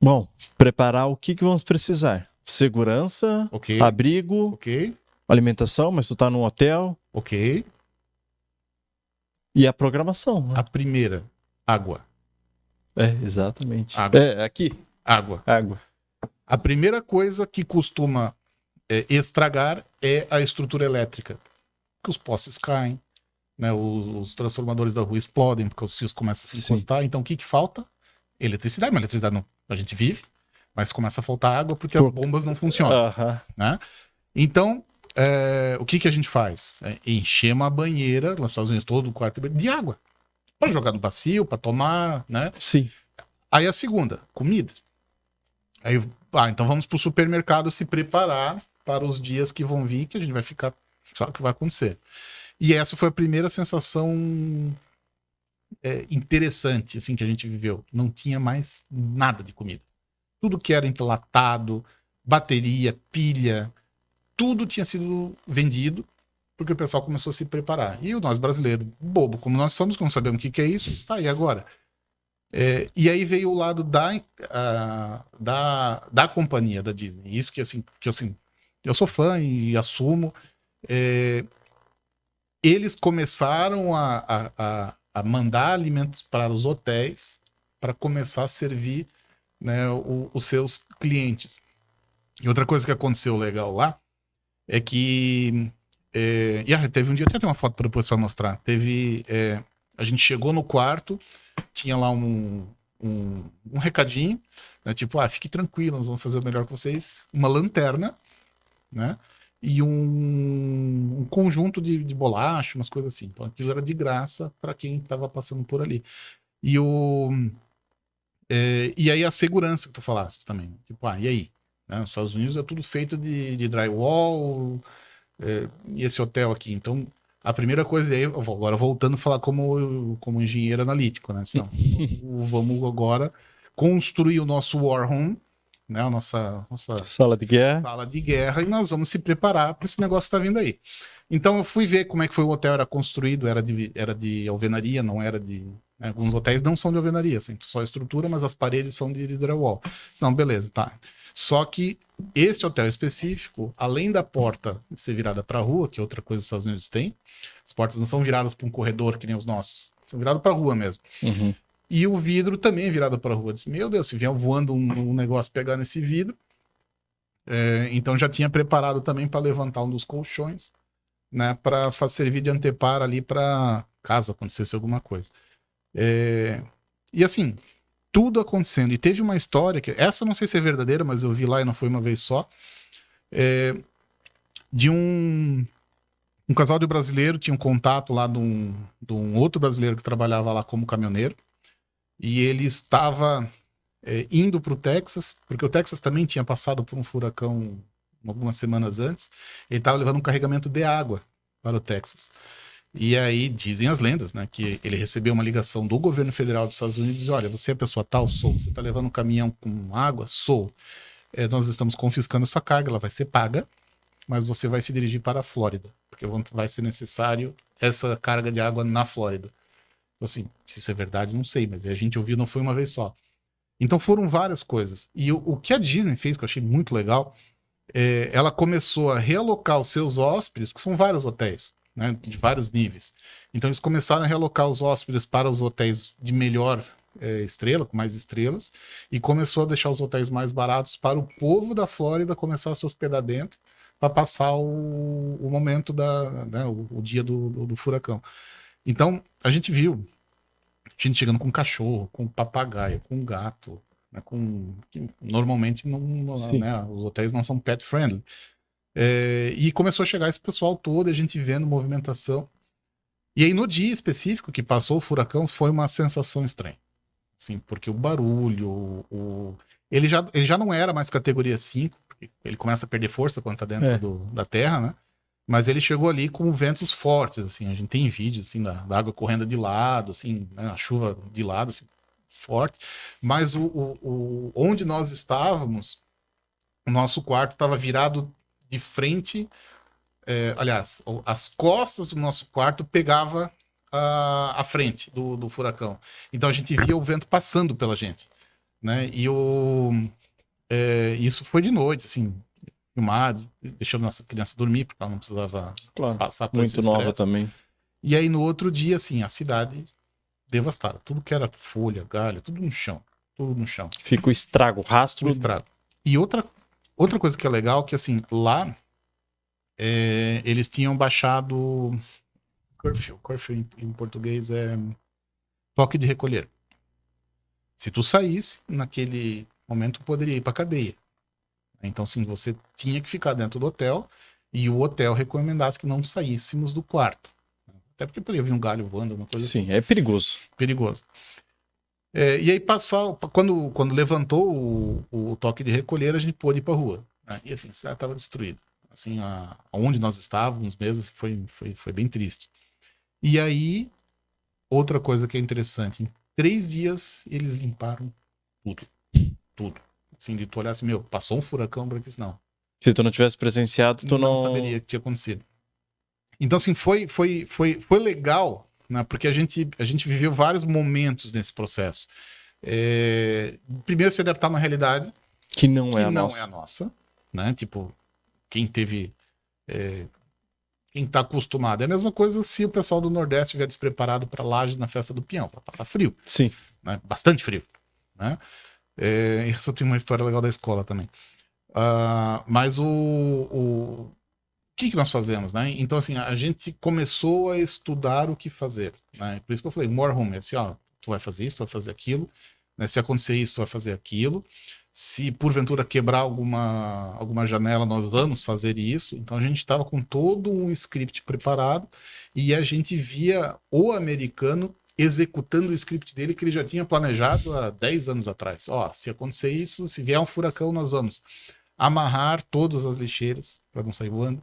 Bom, preparar o que vamos precisar. Segurança, abrigo, alimentação, mas tu tá num hotel. Ok. E a programação. Né? A primeira, água. Exatamente. Água. Aqui. Água. A primeira coisa que costuma estragar é a estrutura elétrica. Porque os postes caem, né? Os transformadores da rua explodem, porque os fios começam a se encostar. Então o que falta? Eletricidade. Mas eletricidade não, a gente vive, mas começa a faltar água porque as bombas não funcionam. Né? Então, o que a gente faz? Encher uma banheira, nos Estados Unidos todo o quarto de água. Para jogar no bacio, para tomar, né? Sim. Aí a segunda, comida. Aí, então vamos pro supermercado se preparar para os dias que vão vir, que a gente vai ficar, sabe o que vai acontecer. E essa foi a primeira sensação interessante, assim, que a gente viveu. Não tinha mais nada de comida. Tudo que era enlatado, bateria, pilha, tudo tinha sido vendido, porque o pessoal começou a se preparar. E nós brasileiros, bobo como nós somos, que não sabemos o que é isso, está aí agora. E aí veio o lado da companhia da Disney. Isso que eu sou fã e assumo. Eles começaram a mandar alimentos para os hotéis para começar a servir, né, os seus clientes. E outra coisa que aconteceu legal lá é que teve um dia, até tem uma foto depois para mostrar. A gente chegou no quarto, tinha lá um um recadinho, né? Tipo, fique tranquilo, nós vamos fazer o melhor com vocês. Uma lanterna, né? E um conjunto de bolacha, umas coisas assim. Então aquilo era de graça para quem estava passando por ali. E aí a segurança que tu falaste também. Tipo, e aí? Né? Nos Estados Unidos é tudo feito de drywall, e esse hotel aqui. Então, a primeira coisa aí, agora voltando a falar como engenheiro analítico, né? Então, vamos agora construir o nosso war home, né? A nossa Sala de guerra. sala de guerra, e nós vamos se preparar para esse negócio que está vindo aí. Então eu fui ver como é que foi o hotel, era construído, era de alvenaria, não era de... Né? Alguns hotéis não são de alvenaria, assim, só a estrutura, mas as paredes são de drywall. Não, beleza, tá. Só que esse hotel específico, além da porta ser virada para a rua, que é outra coisa que os Estados Unidos têm, as portas não são viradas para um corredor que nem os nossos, são viradas para a rua mesmo. Uhum. E o vidro também é virado para a rua. Eu disse, meu Deus, se vier voando um negócio pegar nesse vidro. Então já tinha preparado também para levantar um dos colchões, né, para servir de anteparo ali para caso acontecesse alguma coisa. E assim, tudo acontecendo. E teve uma história que essa eu não sei se é verdadeira, mas eu vi lá e não foi uma vez só, de um casal de brasileiro tinha um contato lá de um outro brasileiro que trabalhava lá como caminhoneiro, e ele estava indo para o Texas, porque o Texas também tinha passado por um furacão algumas semanas antes. Ele estava levando um carregamento de água para o Texas. E aí dizem as lendas, né, que ele recebeu uma ligação do governo federal dos Estados Unidos e diz, olha, você é a pessoa tal? Sou. Você está levando um caminhão com água? Sou. Nós estamos confiscando essa carga, ela vai ser paga, mas você vai se dirigir para a Flórida, porque vai ser necessário essa carga de água na Flórida. Assim, se isso é verdade, não sei, mas a gente ouviu, não foi uma vez só. Então foram várias coisas. E o que a Disney fez, que eu achei muito legal, ela começou a realocar os seus hóspedes, porque são vários hotéis, né, de vários níveis. Então eles começaram a realocar os hóspedes para os hotéis de melhor estrela, com mais estrelas, e começou a deixar os hotéis mais baratos para o povo da Flórida começar a se hospedar dentro, para passar o momento né, o dia do furacão. Então a gente viu gente chegando com cachorro, com papagaio, com gato, né, que normalmente não, né, os hotéis não são pet friendly. E começou a chegar esse pessoal todo, a gente vendo movimentação. E aí no dia específico que passou o furacão, foi uma sensação estranha. Assim, porque o barulho, ele já não era mais categoria 5, porque ele começa a perder força quando tá dentro da terra, né? Mas ele chegou ali com ventos fortes, assim, a gente tem vídeos, assim, da água correndo de lado, assim, né, a chuva de lado, assim, forte. Mas onde nós estávamos, o nosso quarto estava virado de frente, aliás, as costas do nosso quarto pegava a frente do furacão. Então a gente via o vento passando pela gente, né? E isso foi de noite, assim, filmado, deixando nossa criança dormir, porque ela não precisava passar por esse muito nova estresse. também. E aí no outro dia, assim, a cidade devastada. Tudo que era folha, galho, tudo no chão. Tudo no chão. Fica o estrago, o rastro. O estrago. E outra coisa que é legal, que assim, lá eles tinham baixado curfew em português é toque de recolher. Se tu saísse, naquele momento, poderia ir pra cadeia. Então, sim, você tinha que ficar dentro do hotel e o hotel recomendasse que não saíssemos do quarto. Até porque poderia vir um galho voando, uma coisa assim. Sim, é perigoso. Perigoso. E aí, quando levantou o toque de recolher, a gente pôde ir pra rua. Né? E assim, a cidade estava destruída. Assim, onde nós estávamos mesmo, foi bem triste. E aí, outra coisa que é interessante, em 3 dias eles limparam tudo. Tudo. Assim, de tu olhar assim, passou um furacão por aqui, não. Se tu não tivesse presenciado, tu não saberia o que tinha acontecido. Então, assim, foi legal, né? Porque a gente viveu vários momentos nesse processo. Primeiro, se adaptar a uma realidade que não é a nossa, né? Tipo, quem teve... quem tá acostumado. É a mesma coisa se o pessoal do Nordeste estiver despreparado para Lages na festa do Peão, para passar frio. Sim. Né? Bastante frio, né? Isso tem uma história legal da escola também. Mas o que nós fazemos, né? Então, assim, a gente começou a estudar o que fazer, né? Por isso que eu falei, more home, assim, tu vai fazer isso, tu vai fazer aquilo, né? Se acontecer isso, vai fazer aquilo. Se porventura quebrar alguma janela, nós vamos fazer isso. Então a gente estava com todo um script preparado e a gente via o americano executando o script dele que ele já tinha planejado há 10 anos atrás. Ó, se acontecer isso, se vier um furacão, nós vamos amarrar todas as lixeiras para não sair voando.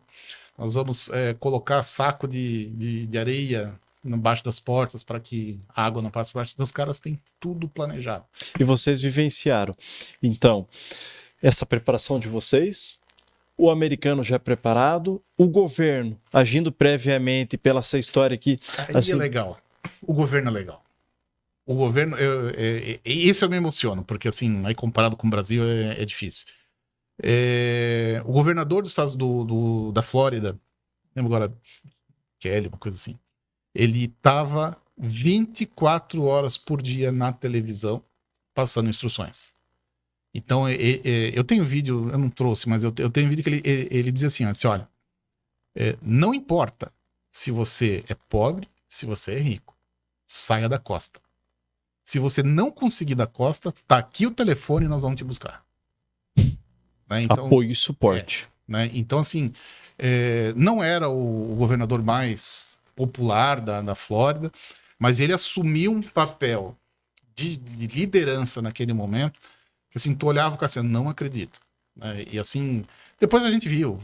Nós vamos colocar saco de areia embaixo das portas para que a água não passe por baixo. Então os caras têm tudo planejado. E vocês vivenciaram. Então, essa preparação de vocês, o americano já é preparado, o governo agindo previamente pela essa história aqui. Aí assim, é legal. O governo é legal. O governo, isso eu me emociono, porque assim, aí comparado com o Brasil é difícil. O governador dos estados da Flórida, lembro agora, Kelly, uma coisa assim, ele estava 24 horas por dia na televisão passando instruções. Então, eu tenho vídeo, eu não trouxe, mas eu tenho vídeo que ele dizia assim, olha, não importa se você é pobre, se você é rico, saia da costa. Se você não conseguir da costa, tá aqui o telefone e nós vamos te buscar. Né? Então, apoio e suporte. Né? Então, assim, não era o governador mais popular da Flórida, mas ele assumiu um papel de liderança naquele momento, que assim, tu olhava e ficava assim, não acredito. Né? E assim, depois a gente viu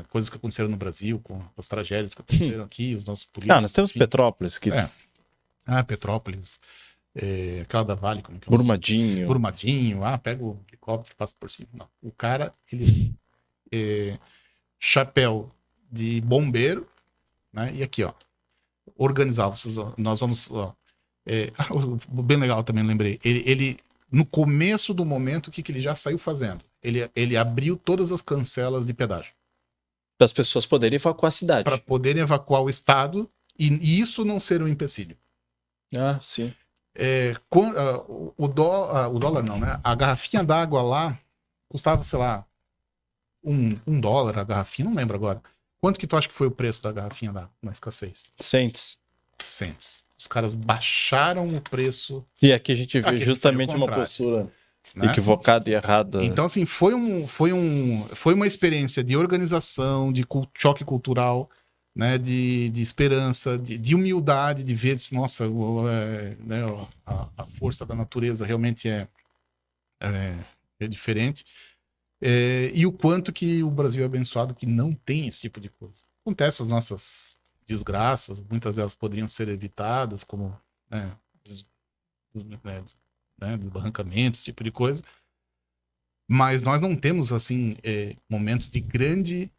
coisas que aconteceram no Brasil, com as tragédias que aconteceram aqui, os nossos políticos. Nós temos enfim. Petrópolis. Petrópolis, aquela da Vale, como que é? Brumadinho. Pega o helicóptero e passa por cima. Não. O cara, ele chapéu de bombeiro, né? E aqui, ó, organizava. Nós vamos, bem legal também, lembrei. Ele no começo do momento, o que ele já saiu fazendo? Ele abriu todas as cancelas de pedágio. Para as pessoas poderem evacuar a cidade. Para poderem evacuar o estado e isso não ser um empecilho. Sim. O dólar não, né? A garrafinha d'água lá custava, sei lá, $1 a garrafinha, não lembro agora. Quanto que tu acha que foi o preço da garrafinha d'água na escassez? Cents. Os caras baixaram o preço. E aqui a gente vê justamente uma postura, né, equivocada e errada. Então, assim, foi uma experiência de organização, de choque cultural, né, de esperança, de humildade, de ver, nossa, né, a força da natureza realmente é diferente. E o quanto que o Brasil é abençoado que não tem esse tipo de coisa. Acontece as nossas desgraças, muitas delas poderiam ser evitadas, como desbarrancamento, esse tipo de coisa. Mas nós não temos, assim, momentos de grande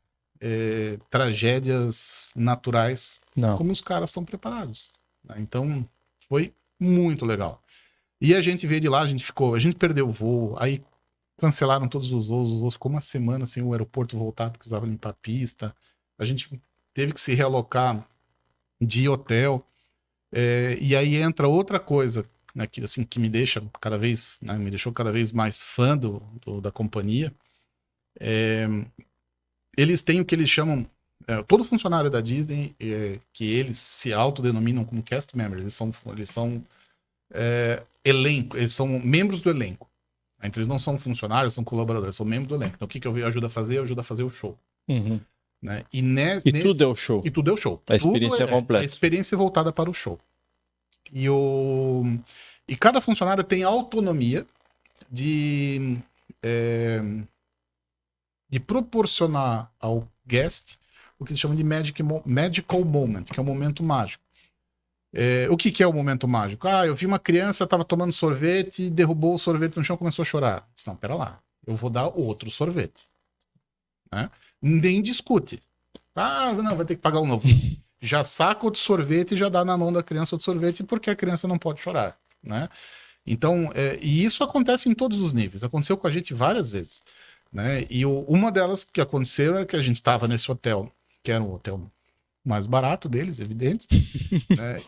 tragédias naturais como os caras estão preparados. Né? Então, foi muito legal. E a gente veio de lá, a gente perdeu o voo, aí cancelaram todos os voos ficou uma semana sem o aeroporto voltar, porque precisava limpar a pista. A gente teve que se realocar de hotel. E aí entra outra coisa, né, que me deixa cada vez, né, me deixou cada vez mais fã da companhia. Eles têm o que eles chamam, todo funcionário da Disney, que eles se autodenominam como cast members, eles são elenco, eles são membros do elenco. Então eles não são funcionários, são colaboradores, são membros do elenco. Então o que eu ajudo a fazer? Eu ajudo a fazer o show. Uhum. Né? Tudo é o show. E tudo é o show. A experiência completa. A experiência voltada para o show. E cada funcionário tem autonomia de proporcionar ao guest o que eles chamam de magical moment, que é um momento mágico. O que é o momento mágico? Eu vi uma criança, estava tomando sorvete, derrubou o sorvete no chão e começou a chorar. Não, pera lá, eu vou dar outro sorvete. Né? Nem discute. Não, vai ter que pagar um novo. Já saca outro sorvete e já dá na mão da criança outro sorvete porque a criança não pode chorar. Né? Então, e isso acontece em todos os níveis. Aconteceu com a gente várias vezes. Né? E uma delas que aconteceu é que a gente estava nesse hotel, que era um hotel mais barato deles, evidente. Né?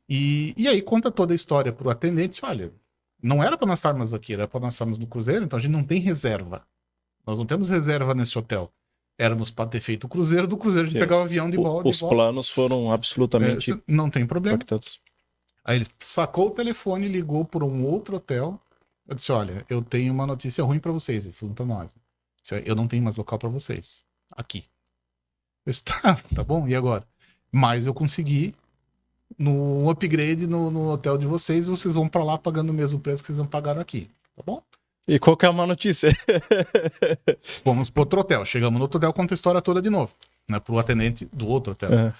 E aí conta toda a história pro atendente. Olha, não era para nós estarmos aqui, era para nós estarmos no cruzeiro, então a gente não tem reserva. Nós não temos reserva nesse hotel. Éramos para ter feito o cruzeiro, do cruzeiro a gente pegar o avião de volta. Os planos foram absolutamente não tem problema. impactados. Aí ele sacou o telefone, ligou por um outro hotel Eu disse, olha, eu tenho uma notícia ruim pra vocês. Ele falou pra nós. Eu não tenho mais local pra vocês. Aqui. Eu disse, tá bom, e agora? Mas eu consegui no upgrade no hotel de vocês, vocês vão pra lá pagando o mesmo preço que vocês não pagaram aqui. Tá bom? E qual que é uma notícia? Fomos pro outro hotel. Chegamos no outro hotel, conta a história toda de novo. Né, pro atendente do outro hotel.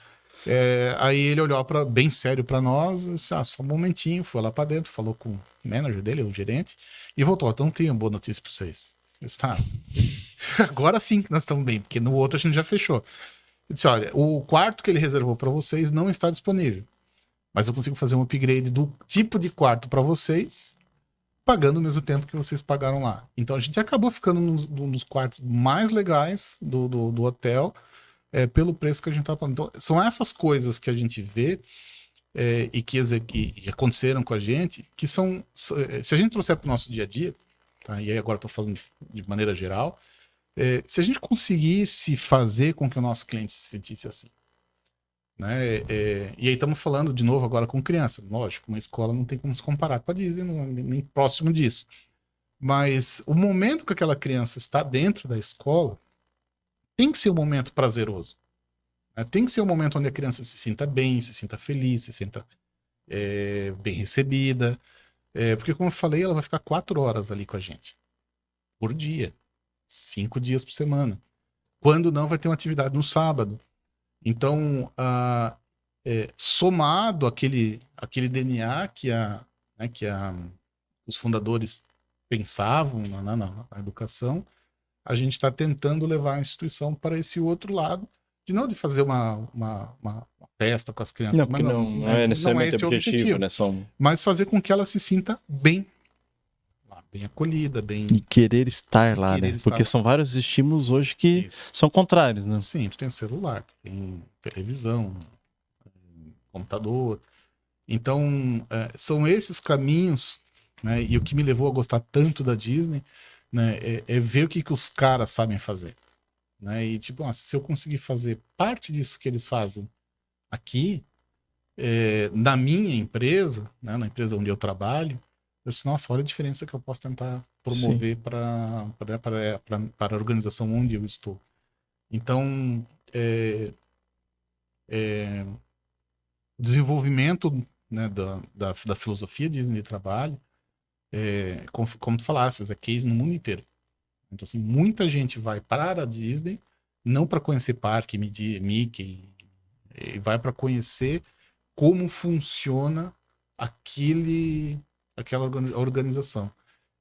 Aí ele olhou bem sério pra nós, disse, só um momentinho, foi lá pra dentro, falou com o manager dele, o gerente, e voltou, então tenho uma boa notícia pra vocês. Eu disse, agora sim que nós estamos bem, porque no outro a gente já fechou. Eu disse, olha, o quarto que ele reservou pra vocês não está disponível, mas eu consigo fazer um upgrade do tipo de quarto pra vocês, pagando o mesmo tempo que vocês pagaram lá. Então a gente acabou ficando num dos quartos mais legais do hotel, pelo preço que a gente tá falando. Então, são essas coisas que a gente vê e que aconteceram com a gente, que são. Se a gente trouxer para o nosso dia a dia, tá? E aí agora estou falando de maneira geral, se a gente conseguisse fazer com que o nosso cliente se sentisse assim. Né? E aí estamos falando de novo agora com criança. Lógico, uma escola não tem como se comparar com a Disney, nem próximo disso. Mas o momento que aquela criança está dentro da escola tem que ser um momento prazeroso. Né? Tem que ser um momento onde a criança se sinta bem, se sinta feliz, se sinta bem recebida. Porque, como eu falei, ela vai ficar 4 horas ali com a gente. Por dia. 5 dias por semana. Quando não, vai ter uma atividade no sábado. Então, somado aquele DNA que os fundadores pensavam na educação, a gente está tentando levar a instituição para esse outro lado, de fazer uma festa com as crianças. Não, porque não é necessariamente esse o objetivo, né? Mas fazer com que ela se sinta bem acolhida, bem... E querer estar lá, né? Porque são vários estímulos hoje que são contrários, né? Sim, tu tem celular, tu tem televisão, computador. Então, são esses caminhos, né? E o que me levou a gostar tanto da Disney, né? É ver o que os caras sabem fazer. Né? E tipo, se eu conseguir fazer parte disso que eles fazem aqui, na minha empresa, né? Na empresa onde eu trabalho, eu disse, nossa, olha a diferença que eu posso tentar promover para a organização onde eu estou. Então, o desenvolvimento, né, da filosofia Disney de trabalho, como tu falasses, é case no mundo inteiro. Então, assim, muita gente vai para a Disney, não para conhecer parque, Mickey, vai para conhecer como funciona aquela organização.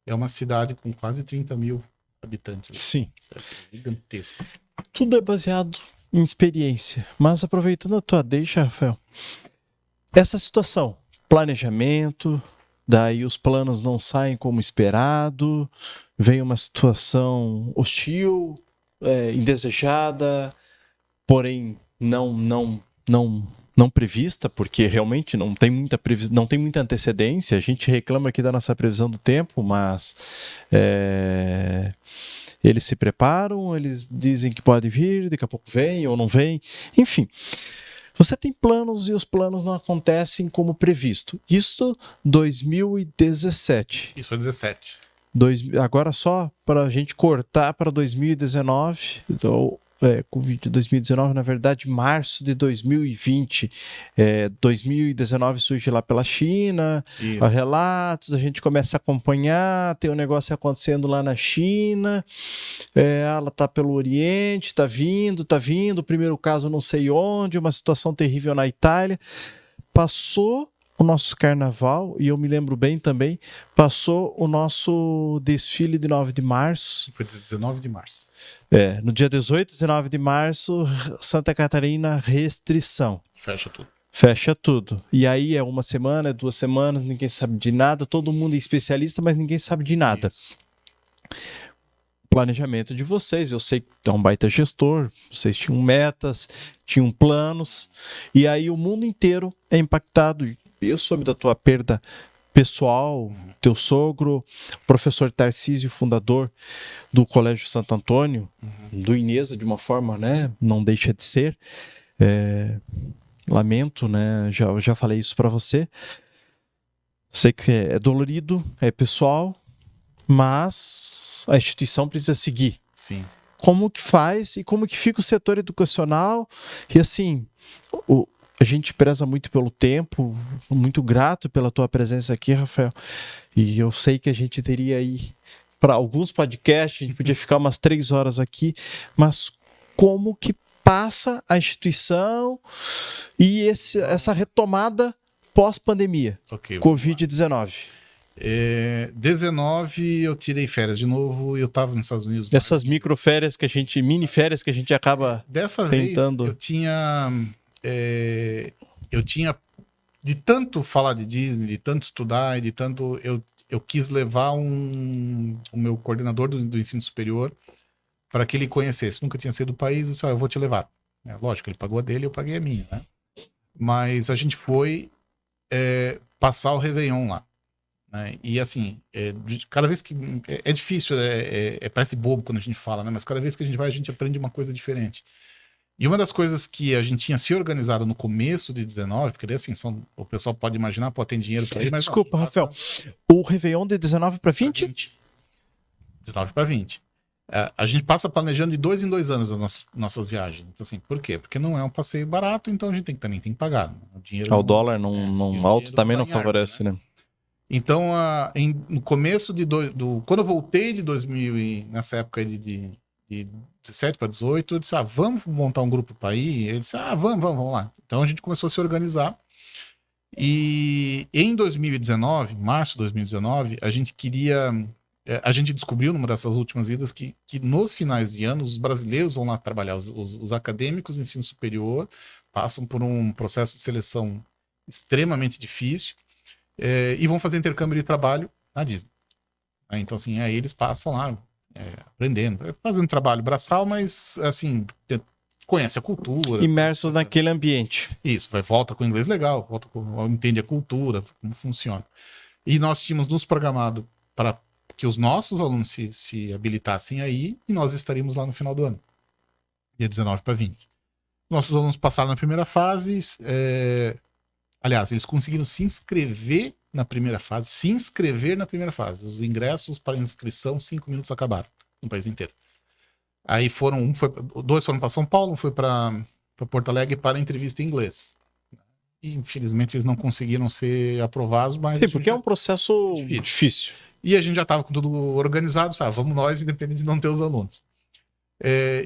É uma cidade com quase 30 mil habitantes. Sim. É gigantesco. Tudo é baseado em experiência. Mas aproveitando a tua deixa, Rafael, essa situação, planejamento, daí os planos não saem como esperado, vem uma situação hostil, indesejada, porém não prevista, porque realmente não tem muita antecedência. A gente reclama aqui da nossa previsão do tempo, mas eles se preparam, eles dizem que pode vir, daqui a pouco vem ou não vem, enfim. Você tem planos e os planos não acontecem como previsto. Isso 2017. Isso foi 17. Agora só para a gente cortar para 2019, Covid 2019, na verdade, março de 2020. 2019 surge lá pela China, há relatos, a gente começa a acompanhar, tem um negócio acontecendo lá na China, ela está pelo Oriente, está vindo, o primeiro caso não sei onde, uma situação terrível na Itália. Passou o nosso carnaval, e eu me lembro bem também, passou o nosso desfile de 9 de março. Foi 19 de março. No dia 18, 19 de março, Santa Catarina, restrição. Fecha tudo. E aí é uma semana, 2 semanas, ninguém sabe de nada, todo mundo é especialista, mas ninguém sabe de nada. Isso. Planejamento de vocês, eu sei que é um baita gestor, vocês tinham metas, tinham planos, e aí o mundo inteiro é impactado. Eu soube da tua perda pessoal, teu sogro, professor Tarcísio, fundador do Colégio Santo Antônio, do Inesa, de uma forma, né? Não deixa de ser. Lamento, né? Já falei isso para você. Sei que é dolorido, é pessoal, mas a instituição precisa seguir. Sim. Como que faz e como que fica o setor educacional? E assim, a gente preza muito pelo tempo, muito grato pela tua presença aqui, Rafael. E eu sei que a gente teria aí para alguns podcasts, a gente podia ficar umas 3 horas aqui, mas como que passa a instituição e essa retomada pós-pandemia, Ok. Covid-19? 19 eu tirei férias de novo e eu estava nos Estados Unidos. Essas microférias mini férias que a gente acaba Dessa tentando. vez eu tinha de tanto falar de Disney, de tanto estudar e de tanto eu quis levar o meu coordenador do ensino superior para que ele conhecesse. Nunca tinha saído do país, eu disse, eu vou te levar. Lógico, ele pagou a dele, eu paguei a minha, né? Mas a gente foi passar o Réveillon lá. Né? E assim, cada vez que... É difícil, parece bobo quando a gente fala, né? Mas cada vez que a gente vai, a gente aprende uma coisa diferente. E uma das coisas que a gente tinha se organizado no começo de 19, porque daí assim, o pessoal pode imaginar, pô, tem dinheiro para ir, mas desculpa, não, Rafael, o Réveillon de 19 para 20? 19 para 20. A gente passa planejando de 2 em 2 anos as nossas viagens. Então, assim, por quê? Porque não é um passeio barato, então a gente também tem que pagar. O dinheiro O dólar alto também não favorece, né? Então, no começo quando eu voltei de 2000, nessa época de 17 para 18, eu disse, vamos montar um grupo para ir? Ele disse, vamos lá. Então a gente começou a se organizar. E em 2019, março de 2019, a gente descobriu numa dessas últimas idas que nos finais de ano os brasileiros vão lá trabalhar, os acadêmicos de ensino superior passam por um processo de seleção extremamente difícil e vão fazer intercâmbio de trabalho na Disney. Então, assim, aí eles passam lá aprendendo, fazendo trabalho braçal, mas, assim, conhece a cultura. Imersos naquele ambiente. Isso, volta com inglês legal, entende a cultura, como funciona. E nós tínhamos nos programado para que os nossos alunos se habilitassem aí e nós estaríamos lá no final do ano, dia 19 para 20. Nossos alunos passaram na primeira fase, aliás, eles conseguiram se inscrever na primeira fase. Os ingressos para inscrição, 5 minutos acabaram no país inteiro. Aí dois foram para São Paulo, um foi para Porto Alegre para entrevista em inglês. E, infelizmente, eles não conseguiram ser aprovados, mas... Sim, porque é um processo difícil. E a gente já estava com tudo organizado, sabe? Vamos nós, independente de não ter os alunos.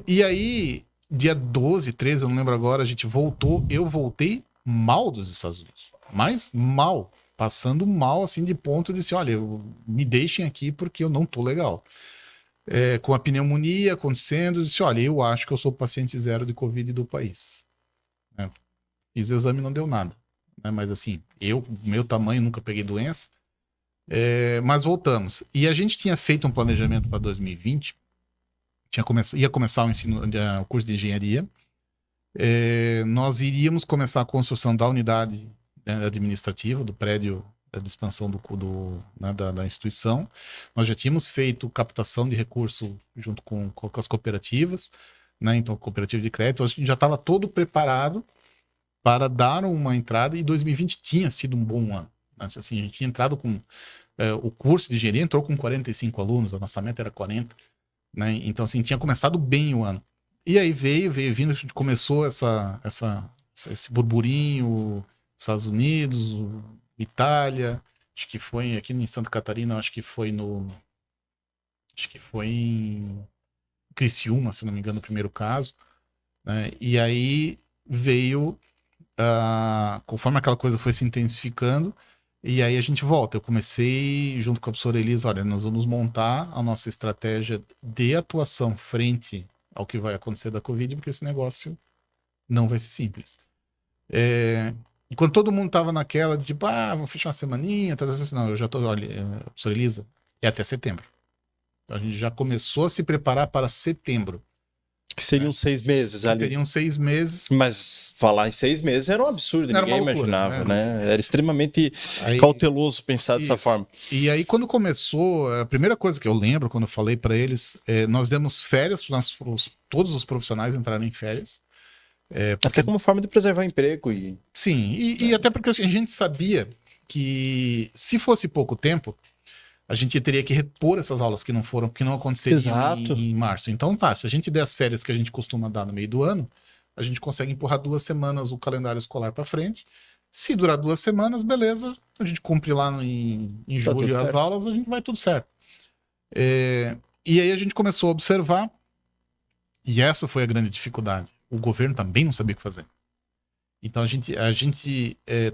E aí, dia 12, 13, eu não lembro agora, a gente voltou. Eu voltei mal dos Estados Unidos. Mas mal. Passando mal, assim, de ponto de assim, olha, me deixem aqui porque eu não tô legal. Com a pneumonia acontecendo, eu disse, olha, eu acho que eu sou paciente zero de Covid do país. Fiz o exame e não deu nada. Mas assim, meu tamanho, nunca peguei doença. Mas voltamos. E a gente tinha feito um planejamento para 2020. Ia começar o curso de engenharia. Nós iríamos começar a construção da unidade administrativa, do prédio de expansão da instituição. Nós já tínhamos feito captação de recurso junto com as cooperativas, né? Então, cooperativa de crédito. A gente já estava todo preparado para dar uma entrada, e 2020 tinha sido um bom ano. Assim, a gente tinha entrado com... o curso de engenharia entrou com 45 alunos, a nossa meta era 40. Né? Então, assim, tinha começado bem o ano. E aí veio vindo, a gente começou esse burburinho, Estados Unidos, Itália, acho que foi aqui em Santa Catarina, acho que foi em Criciúma, se não me engano, o primeiro caso. Né? E aí veio, conforme aquela coisa foi se intensificando, e aí a gente volta. Eu comecei, junto com a professora Elisa, olha, nós vamos montar a nossa estratégia de atuação frente ao que vai acontecer da Covid, porque esse negócio não vai ser simples. Enquanto todo mundo tava naquela de tipo, vou fechar uma semaninha, não, eu já tô, olha, professora Elisa, é até setembro. Então a gente já começou a se preparar para setembro. Que seriam 6 meses ali. Seriam 6 meses. Mas falar em 6 meses era um absurdo, ninguém imaginava, né? Era extremamente cauteloso pensar dessa forma. E aí, quando começou, a primeira coisa que eu lembro, quando eu falei para eles, nós demos férias para todos os profissionais entrarem em férias. Até como forma de preservar o emprego. Sim, e até porque assim, a gente sabia que se fosse pouco tempo, a gente teria que repor essas aulas que não aconteceriam Exato. em março. Então tá, se a gente der as férias que a gente costuma dar no meio do ano, a gente consegue empurrar 2 semanas o calendário escolar para frente. Se durar 2 semanas, beleza, a gente cumpre lá em Tá tudo julho as certo. aulas, a gente vai tudo certo. E aí a gente começou a observar, e essa foi a grande dificuldade. O governo também não sabia o que fazer. Então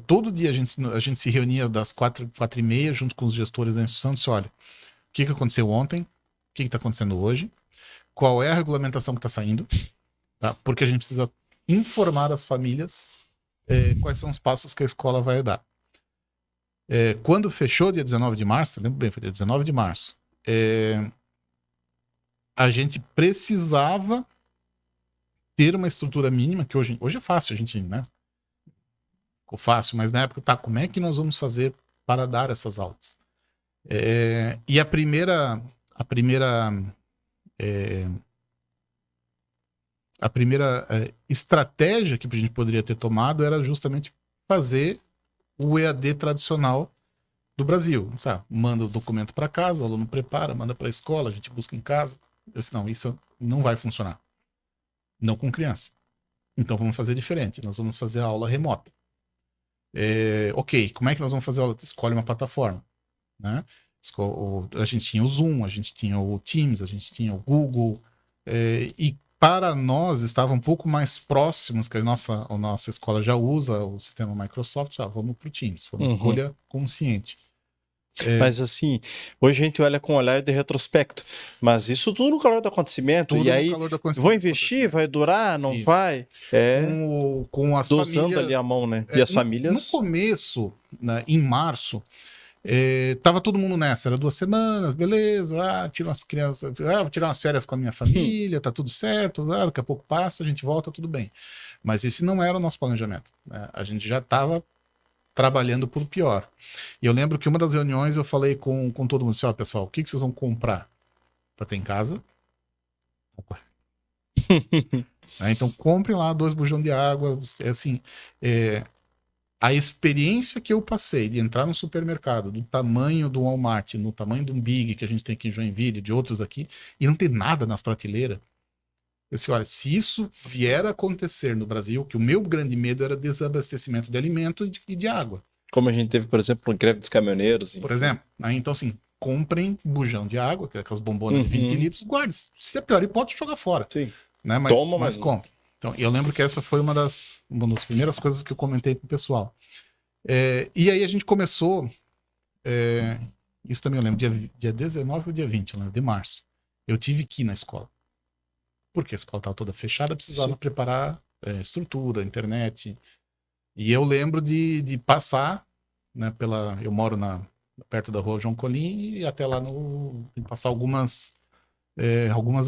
todo dia a gente se reunia das 4h30 junto com os gestores da instituição e disse, olha, o que aconteceu ontem, o que está acontecendo hoje, qual é a regulamentação que está saindo, tá? Porque a gente precisa informar as famílias quais são os passos que a escola vai dar. Quando fechou dia 19 de março, lembro bem, foi dia 19 de março, a gente precisava ter uma estrutura mínima, que hoje é fácil, a gente, né? Ficou fácil, mas na época, tá, como é que nós vamos fazer para dar essas aulas? E a primeira estratégia que a gente poderia ter tomado era justamente fazer o EAD tradicional do Brasil. Sabe? Manda o documento para casa, o aluno prepara, manda para a escola, a gente busca em casa. Eu disse, não, isso não vai funcionar. Não com criança. Então vamos fazer diferente. Nós vamos fazer a aula remota. Ok, como é que nós vamos fazer a aula? Escolhe uma plataforma. Né? A gente tinha o Zoom, a gente tinha o Teams, a gente tinha o Google. E para nós estava um pouco mais próximos, que a nossa escola já usa o sistema Microsoft, vamos para o Teams. Foi uma escolha consciente. Mas assim, hoje a gente olha com um olhar de retrospecto, mas isso tudo no calor do acontecimento, Tudo e no aí calor do acontecimento vou investir, vai durar, não Isso. vai? Com as Dosando famílias, ali a mão, né? E as famílias... No começo, né, em março, tava todo mundo nessa, era 2 semanas, beleza, tira umas crianças, vou tirar umas férias com a minha família, tá tudo certo, daqui a pouco passa, a gente volta, tudo bem. Mas esse não era o nosso planejamento, né? A gente já estava trabalhando por pior. E eu lembro que uma das reuniões eu falei com todo mundo, assim, pessoal, o que vocês vão comprar para ter em casa? Então comprem lá 2 bujão de água, assim, a experiência que eu passei de entrar no supermercado, do tamanho do Walmart, no tamanho do Big que a gente tem aqui em Joinville, de outros aqui, e não ter nada nas prateleiras. Eu disse, olha, se isso vier a acontecer no Brasil, que o meu grande medo era desabastecimento de alimento e de água. Como a gente teve, por exemplo, no greve dos caminhoneiros. Por exemplo. Então, assim, comprem bujão de água, aquelas bombonas de 20 litros, guarde. Se é pior hipótese, jogar fora. Sim. Né? Mas compre. Então, eu lembro que essa foi uma das primeiras coisas que eu comentei com o pessoal. E aí a gente começou, isso também eu lembro, dia 19 ou dia 20, eu lembro, de março. Eu tive que ir na escola. Porque a escola estava toda fechada, precisava preparar estrutura, internet. E eu lembro de passar, né, eu moro perto da rua João Colim, e até lá passar algumas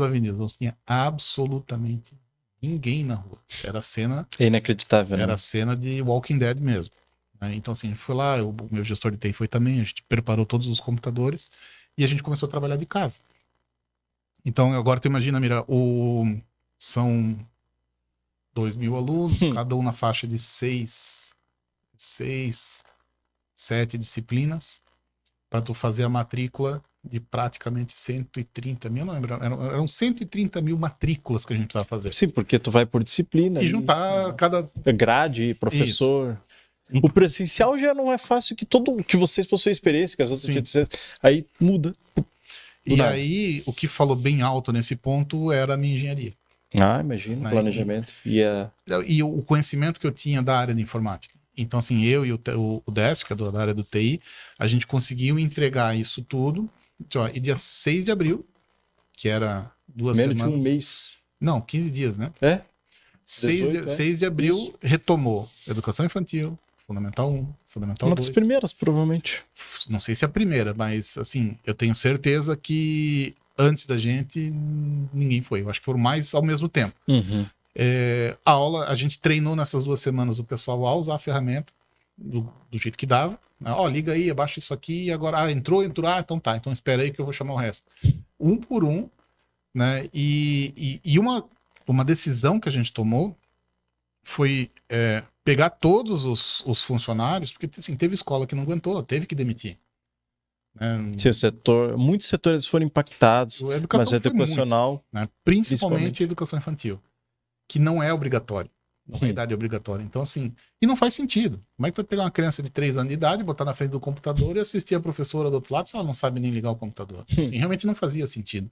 avenidas. Não tinha absolutamente ninguém na rua. Era cena... É inacreditável, né? Era cena de Walking Dead mesmo. Então, assim, a gente foi lá, o meu gestor de TI foi também, a gente preparou todos os computadores e a gente começou a trabalhar de casa. Então, agora tu imagina, Mira, são 2.000 alunos, cada um na faixa de 6, 7 disciplinas, para tu fazer a matrícula de praticamente 130 mil, não lembro, eram 130 mil matrículas que a gente precisava fazer. Sim, porque tu vai por disciplina. E juntar cada... grade, professor... Isso. O presencial já não é fácil que vocês possuem experiência, que as outras instituições, aí muda. E aí, o que falou bem alto nesse ponto era a minha engenharia. Imagina, planejamento. E o conhecimento que eu tinha da área de informática. Então, assim, eu e o Décio, que é da área do TI, a gente conseguiu entregar isso tudo. Então, e dia 6 de abril, que era 2 semanas... Menos de um mês. Não, 15 dias, né? 6 de abril, isso. Retomou Educação Infantil, Fundamental 1, Fundamental 2. Uma das primeiras, provavelmente. Não sei se é a primeira, mas, assim, eu tenho certeza que antes da gente, ninguém foi. Eu acho que foram mais ao mesmo tempo. A aula, a gente treinou nessas 2 semanas o pessoal a usar a ferramenta do jeito que dava. Liga aí, abaixa isso aqui, agora, entrou, então tá, então espera aí que eu vou chamar o resto. Um por um, né? E uma decisão que a gente tomou foi pegar todos os funcionários, porque assim, teve escola que não aguentou, teve que demitir. né? Sim, muitos setores foram impactados, A educação mas a foi muito, educacional, né? Principalmente a educação infantil, que não é obrigatório. Não é idade obrigatória. Então, assim, e não faz sentido. Como é que tu vai pegar uma criança de 3 anos de idade, botar na frente do computador e assistir a professora do outro lado se ela não sabe nem ligar o computador? Assim, realmente não fazia sentido.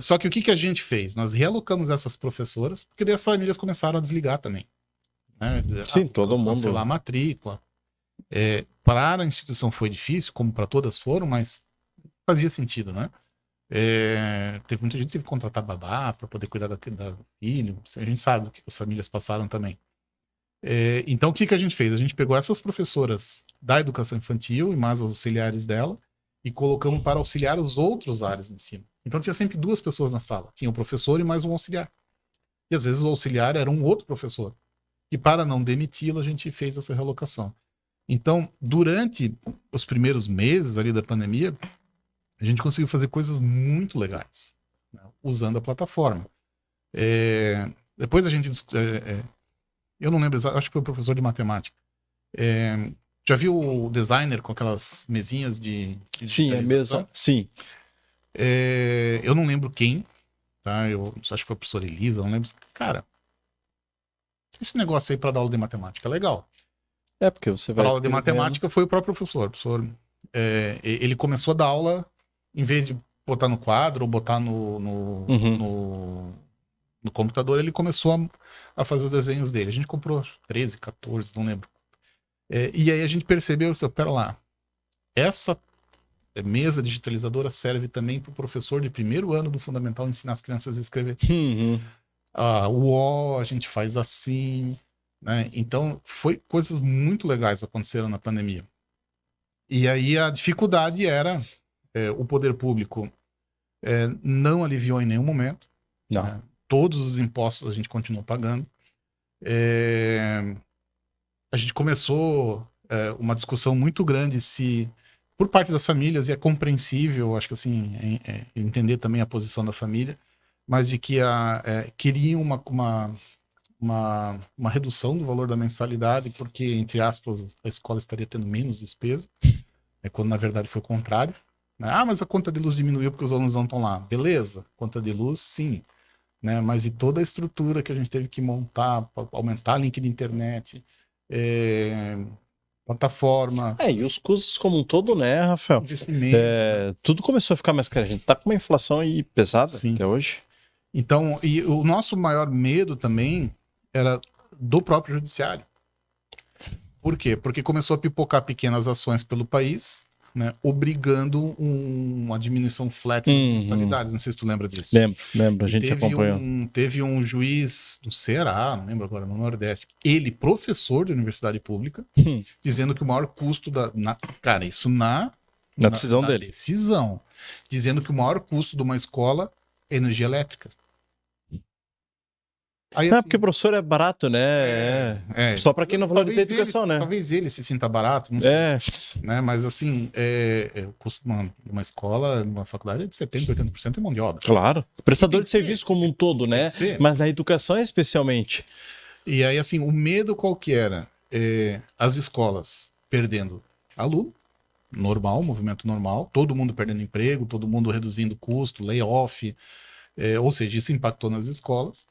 Só que o que a gente fez? Nós realocamos essas professoras, porque daí as famílias começaram a desligar também. Né? Sim, todo mundo. Cancelar a matrícula. Para a instituição foi difícil, como para todas foram, mas fazia sentido, né? Teve muita gente que teve que contratar babá para poder cuidar do filho. A gente sabe o que as famílias passaram também. Então, o que a gente fez? A gente pegou essas professoras da educação infantil e mais os auxiliares dela e colocamos para auxiliar os outros áreas de ensino. Então, tinha sempre 2 pessoas na sala. Tinha o professor e mais um auxiliar. E, às vezes, o auxiliar era um outro professor. E, para não demiti-lo, a gente fez essa realocação. Então, durante os primeiros meses ali da pandemia, a gente conseguiu fazer coisas muito legais, né, usando a plataforma. Depois a gente... eu não lembro exatamente, acho que foi o professor de matemática. Já viu o designer com aquelas mesinhas de Sim, é mesa. Sim. Eu não lembro quem, tá? Eu acho que foi a professora Elisa, não lembro. Cara, esse negócio aí para dar aula de matemática é legal. Porque você vai... Para aula de matemática foi o próprio professor. O professor ele começou a dar aula, em vez de botar no quadro ou botar no computador, ele começou a fazer os desenhos dele. A gente comprou 13, 14, não lembro. E aí a gente percebeu, pera lá, essa mesa digitalizadora serve também para o professor de primeiro ano do fundamental ensinar as crianças a escrever. O O a gente faz assim, né? Então, coisas muito legais aconteceram na pandemia. E aí a dificuldade era o poder público não aliviou em nenhum momento. Não. Né? Todos os impostos a gente continuou pagando. A gente começou uma discussão muito grande se, por parte das famílias, e é compreensível, acho que assim, entender também a posição da família, mas de que queriam uma redução do valor da mensalidade, porque, entre aspas, a escola estaria tendo menos despesa, quando na verdade foi o contrário. Mas a conta de luz diminuiu porque os alunos não estão lá. Beleza, conta de luz, sim. Né? Mas e toda a estrutura que a gente teve que montar para aumentar link de internet, plataforma. E os custos como um todo, né, Rafael? Investimento. Tudo começou a ficar mais caro. A gente tá com uma inflação aí pesada até hoje. Então, e o nosso maior medo também era do próprio judiciário. Por quê? Porque começou a pipocar pequenas ações pelo país, né, obrigando uma diminuição flat nas mensalidades. Não sei se tu lembra disso. Lembro, a gente acompanhou. Teve um juiz do Ceará, não lembro agora, no Nordeste, ele, professor de universidade pública, dizendo que o maior custo cara, isso na decisão dele. Decisão. Dizendo que o maior custo de uma escola é energia elétrica. Aí, assim, porque o professor é barato, né? Só para quem não valoriza a educação, né? Talvez ele se sinta barato, não sei. Né? Mas assim, o custo de uma escola, uma faculdade é de 70%, 80% é mão de obra. Claro. Prestador de serviço como um todo, né? Mas na educação especialmente. E aí, assim, o medo qual que era? As escolas perdendo aluno, normal, movimento normal, todo mundo perdendo emprego, todo mundo reduzindo custo, layoff, ou seja, isso impactou nas escolas.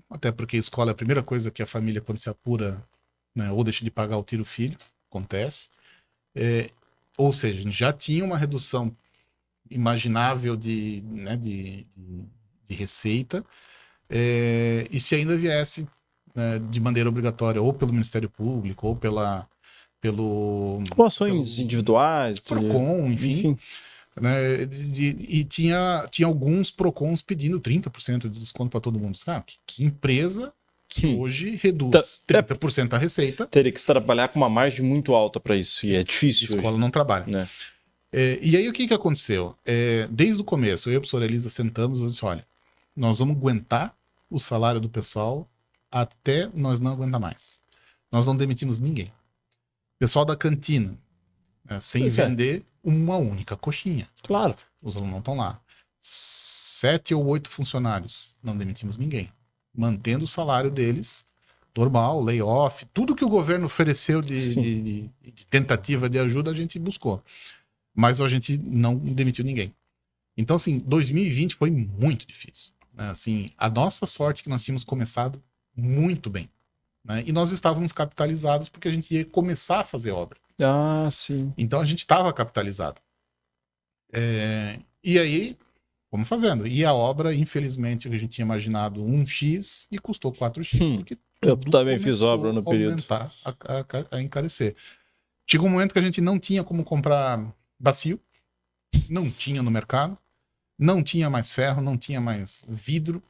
Até porque a escola é a primeira coisa que a família, quando se apura, né, ou deixa de pagar ou tira o filho, acontece. Ou seja, a gente já tinha uma redução imaginável de receita, e se ainda viesse, né, de maneira obrigatória, ou pelo Ministério Público, ou com ações individuais, PROCON, enfim. Né, e tinha alguns PROCONs pedindo 30% de desconto para todo mundo. Que empresa que hoje reduz 30% a receita? Teria que se trabalhar com uma margem muito alta para isso, e é difícil. A escola não trabalha. Né? E aí o que aconteceu? Desde o começo, eu e a professora Elisa sentamos e disse, olha, nós vamos aguentar o salário do pessoal até nós não aguentar mais. Nós não demitimos ninguém. Pessoal da cantina, sem vender uma única coxinha. Claro. Os alunos não estão lá. 7 ou 8 funcionários. Não demitimos ninguém. Mantendo o salário deles, normal, layoff, tudo que o governo ofereceu Sim. de tentativa de ajuda, a gente buscou. Mas a gente não demitiu ninguém. Então, assim, 2020 foi muito difícil. Né? Assim, a nossa sorte é que nós tínhamos começado muito bem. Né? E nós estávamos capitalizados porque a gente ia começar a fazer obra. Ah, sim. Então, a gente estava capitalizado. E aí, fomos fazendo. E a obra, infelizmente, a gente tinha imaginado 1x e custou 4x, porque Eu tudo também fiz começou obra no a período. aumentar, a encarecer. Chegou um momento que a gente não tinha como comprar bacio, não tinha no mercado, não tinha mais ferro, não tinha mais vidro,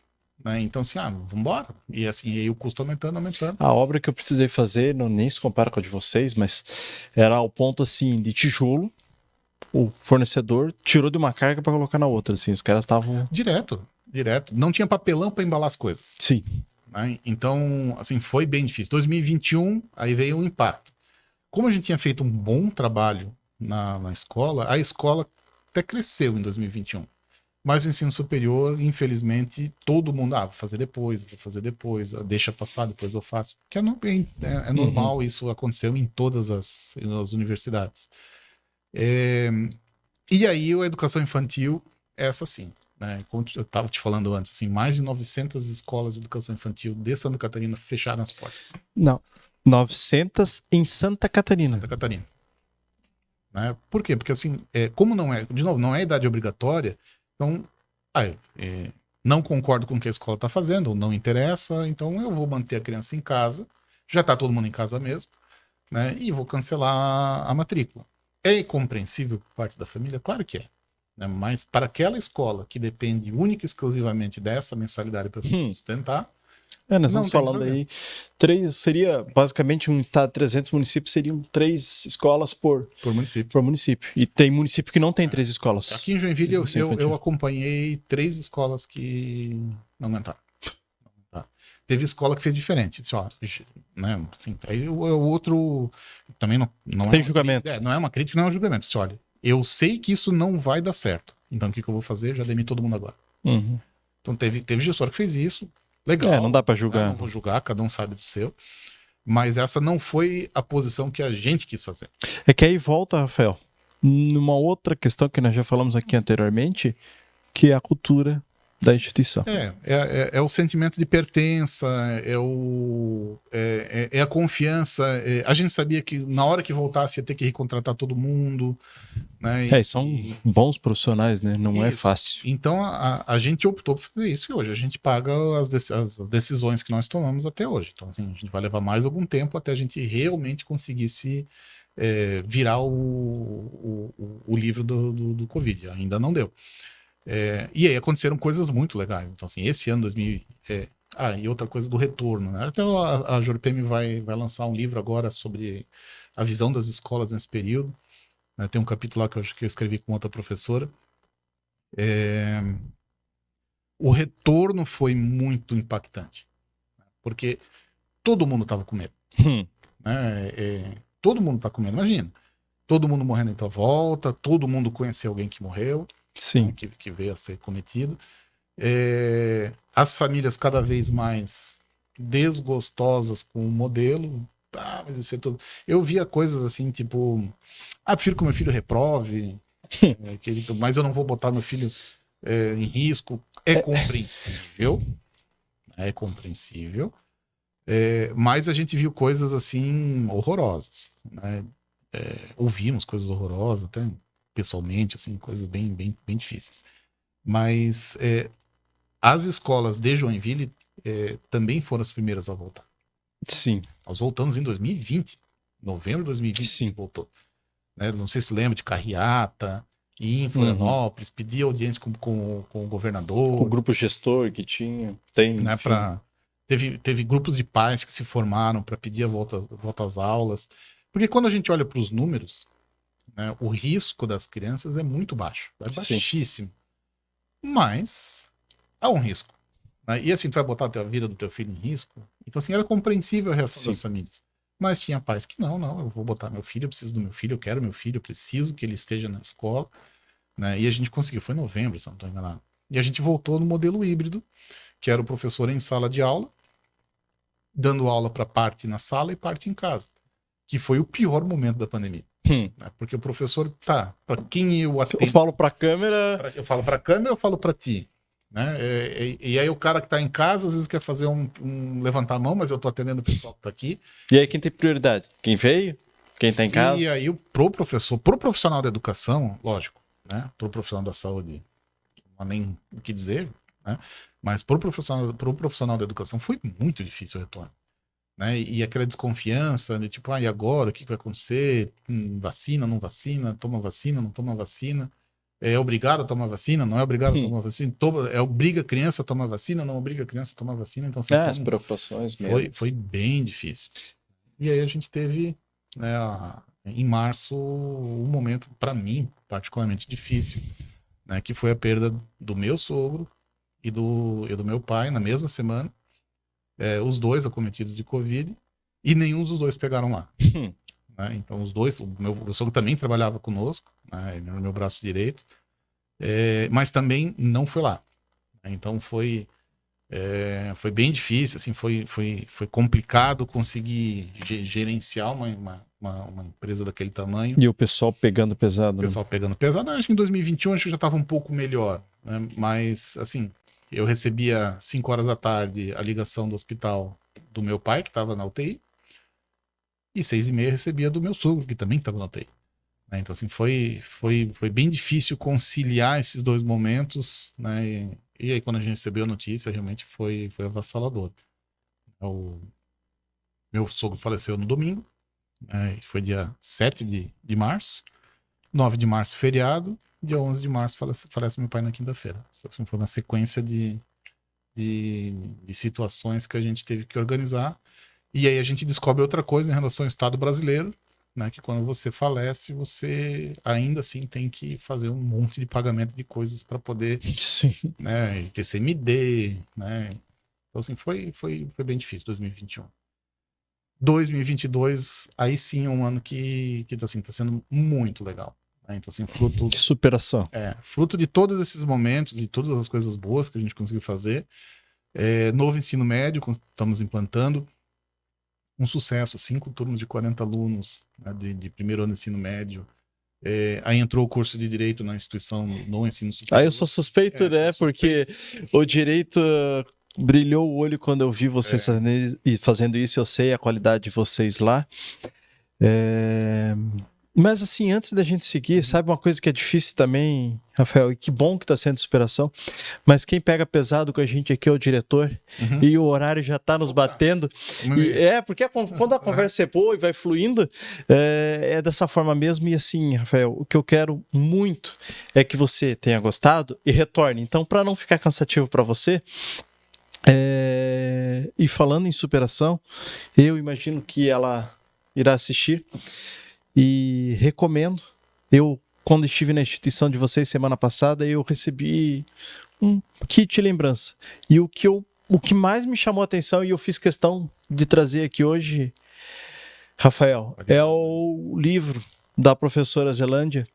né? Então, assim, vambora. E assim, aí o custo aumentando, aumentando. A obra que eu precisei fazer, não nem se compara com a de vocês, mas era ao ponto assim de tijolo. O fornecedor tirou de uma carga para colocar na outra, assim. Os caras estavam. Direto. Não tinha papelão para embalar as coisas. Sim. Né? Então, assim, foi bem difícil. 2021, aí veio o impacto. Como a gente tinha feito um bom trabalho na escola, a escola até cresceu em 2021. Mas o ensino superior, infelizmente, todo mundo, vou fazer depois, deixa passar, depois eu faço. Porque é normal, isso aconteceu em todas as universidades. E aí a educação infantil é essa sim. Né? Como eu estava te falando antes, assim, mais de 900 escolas de educação infantil de Santa Catarina fecharam as portas. Não. 900 em Santa Catarina. Santa Catarina. Né? Por quê? Porque assim, como não é, de novo, não é idade obrigatória, então, não concordo com o que a escola está fazendo, ou não interessa, então eu vou manter a criança em casa, já está todo mundo em casa mesmo, né? E vou cancelar a matrícula. É compreensível por parte da família? Claro que é. Né? Mas para aquela escola que depende única e exclusivamente dessa mensalidade para se sustentar, Nós não estamos tem o que falando fazer. aí, seria basicamente um estado de 300 municípios, seriam 3 escolas por município. E tem município que não tem 3 escolas. Aqui em Joinville Educação eu infantil. acompanhei 3 escolas que não aumentaram. Tá? Teve escola que fez diferente. Disse, né, assim, aí o outro também não Sem é julgamento. não é uma crítica, não é um julgamento. Disse, olha, eu sei que isso não vai dar certo. Então o que eu vou fazer? Já demito todo mundo agora. Uhum. Então teve gestor que fez isso. Legal. Não dá para Né? julgar. Não vou julgar, cada um sabe do seu. Mas essa não foi a posição que a gente quis fazer. É que aí volta, Rafael, numa outra questão que nós já falamos aqui anteriormente, que é a cultura da instituição. É o sentimento de pertença, é a confiança. A gente sabia que na hora que voltasse ia ter que recontratar todo mundo. Né? São bons profissionais, né? Não é fácil. Então a gente optou por fazer isso e hoje a gente paga as decisões que nós tomamos até hoje. Então, assim, a gente vai levar mais algum tempo até a gente realmente conseguir se virar o livro do Covid. Ainda não deu. E aí aconteceram coisas muito legais. Então, assim, esse ano 2000. E outra coisa do retorno. Né? Até a Jorpem vai lançar um livro agora sobre a visão das escolas nesse período. Né? Tem um capítulo lá que eu escrevi com outra professora. O retorno foi muito impactante. Porque todo mundo estava com medo. Né? Todo mundo está com medo. Imagina. Todo mundo morrendo em tua volta, todo mundo conheceu alguém que morreu. Sim. Né, que veio a ser cometido. As famílias cada vez mais desgostosas com o modelo. Mas isso é tudo. Eu via coisas assim, tipo, prefiro que meu filho reprove, mas eu não vou botar meu filho em risco. É compreensível. É compreensível. Mas a gente viu coisas assim horrorosas. Né? Ouvimos coisas horrorosas, até pessoalmente, assim, coisas bem, bem, bem difíceis. Mas as escolas de Joinville também foram as primeiras a voltar. Sim. Nós voltamos em 2020. Novembro de 2020 Sim. voltou. Né? Não sei se lembra de carreata, ir em Florianópolis, pedir audiência com o governador. Com o grupo gestor que tinha. Tem. Né, teve grupos de pais que se formaram para pedir a volta às aulas. Porque quando a gente olha para os números, né, o risco das crianças é muito baixo. É baixíssimo. Mas há um risco. Né? E assim, tu vai botar a vida do teu filho em risco? Então, assim, era compreensível a reação das famílias. Mas tinha pais que não, eu vou botar meu filho, eu preciso do meu filho, eu quero meu filho, eu preciso que ele esteja na escola. Né? E a gente conseguiu, foi em novembro, se não estou enganado. E a gente voltou no modelo híbrido, que era o professor em sala de aula, dando aula para parte na sala e parte em casa, que foi o pior momento da pandemia. Né? Porque o professor, para quem eu atendo... Eu falo pra câmera... Eu falo para a câmera, eu falo para ti. Né? E aí o cara que está em casa, às vezes quer fazer um levantar a mão, mas eu estou atendendo o pessoal que está aqui. E aí quem tem prioridade? Quem veio? Quem está em casa? E aí pro profissional da educação, lógico, né? Pro profissional da saúde, não há nem o que dizer, né? Mas pro profissional da educação foi muito difícil o retorno. Né? E aquela desconfiança de tipo, e agora? O que vai acontecer? Vacina, não vacina? Toma vacina, não toma vacina? É obrigado a tomar vacina? Não é obrigado a tomar vacina? Obriga a criança a tomar vacina? Não obriga a criança a tomar vacina? Então, assim, as preocupações mesmo. Foi bem difícil. E aí a gente teve, né, em março, um momento, para mim, particularmente difícil, né, que foi a perda do meu sogro e do meu pai na mesma semana. Os dois acometidos de Covid, e nenhum dos dois pegaram lá. Né? Então, os dois, o meu sogro também trabalhava conosco, né? Ele era o meu braço direito, mas também não foi lá. Então, foi bem difícil, assim, foi complicado conseguir gerenciar uma empresa daquele tamanho. E o pessoal pegando pesado. O pessoal pegando pesado. Acho que em 2021 acho que já estava um pouco melhor, né? Mas, assim, eu recebia 5 horas da tarde a ligação do hospital do meu pai, que estava na UTI, e 6h30 recebia do meu sogro, que também estava na UTI. Né? Então, assim, foi bem difícil conciliar esses dois momentos, né? E aí, quando a gente recebeu a notícia, realmente foi avassalador. O meu sogro faleceu no domingo, né? Foi dia 7 de março, 9 de março, feriado, dia 11 de março falece meu pai na quinta-feira. Isso foi uma sequência de situações que a gente teve que organizar. E aí a gente descobre outra coisa em relação ao Estado brasileiro, né? Que quando você falece, você ainda assim tem que fazer um monte de pagamento de coisas para poder... Sim. Né, TCMD, né? Então, assim, foi bem difícil 2021. 2022, aí sim é um ano que assim, tá sendo muito legal. Né? Então, assim, fruto de superação. Fruto de todos esses momentos e todas as coisas boas que a gente conseguiu fazer. Novo ensino médio, estamos implantando. Um sucesso, 5 turmas de 40 alunos, né, de primeiro ano de ensino médio. Aí entrou o curso de Direito na instituição, no ensino superior. Aí eu sou suspeito, né? Porque o Direito brilhou o olho quando eu vi vocês fazendo isso. Eu sei a qualidade de vocês lá. Mas assim, antes da gente seguir, sabe uma coisa que é difícil também, Rafael? E que bom que está sendo superação. Mas quem pega pesado com a gente aqui é o diretor. E o horário já está nos batendo. Porque quando a conversa é boa e vai fluindo, é dessa forma mesmo. E assim, Rafael, o que eu quero muito é que você tenha gostado e retorne. Então, para não ficar cansativo para você, e falando em superação, eu imagino que ela irá assistir. E recomendo. Quando estive na instituição de vocês semana passada, eu recebi um kit lembrança. E o que mais me chamou a atenção e eu fiz questão de trazer aqui hoje, Rafael, é o livro da professora Zelândia.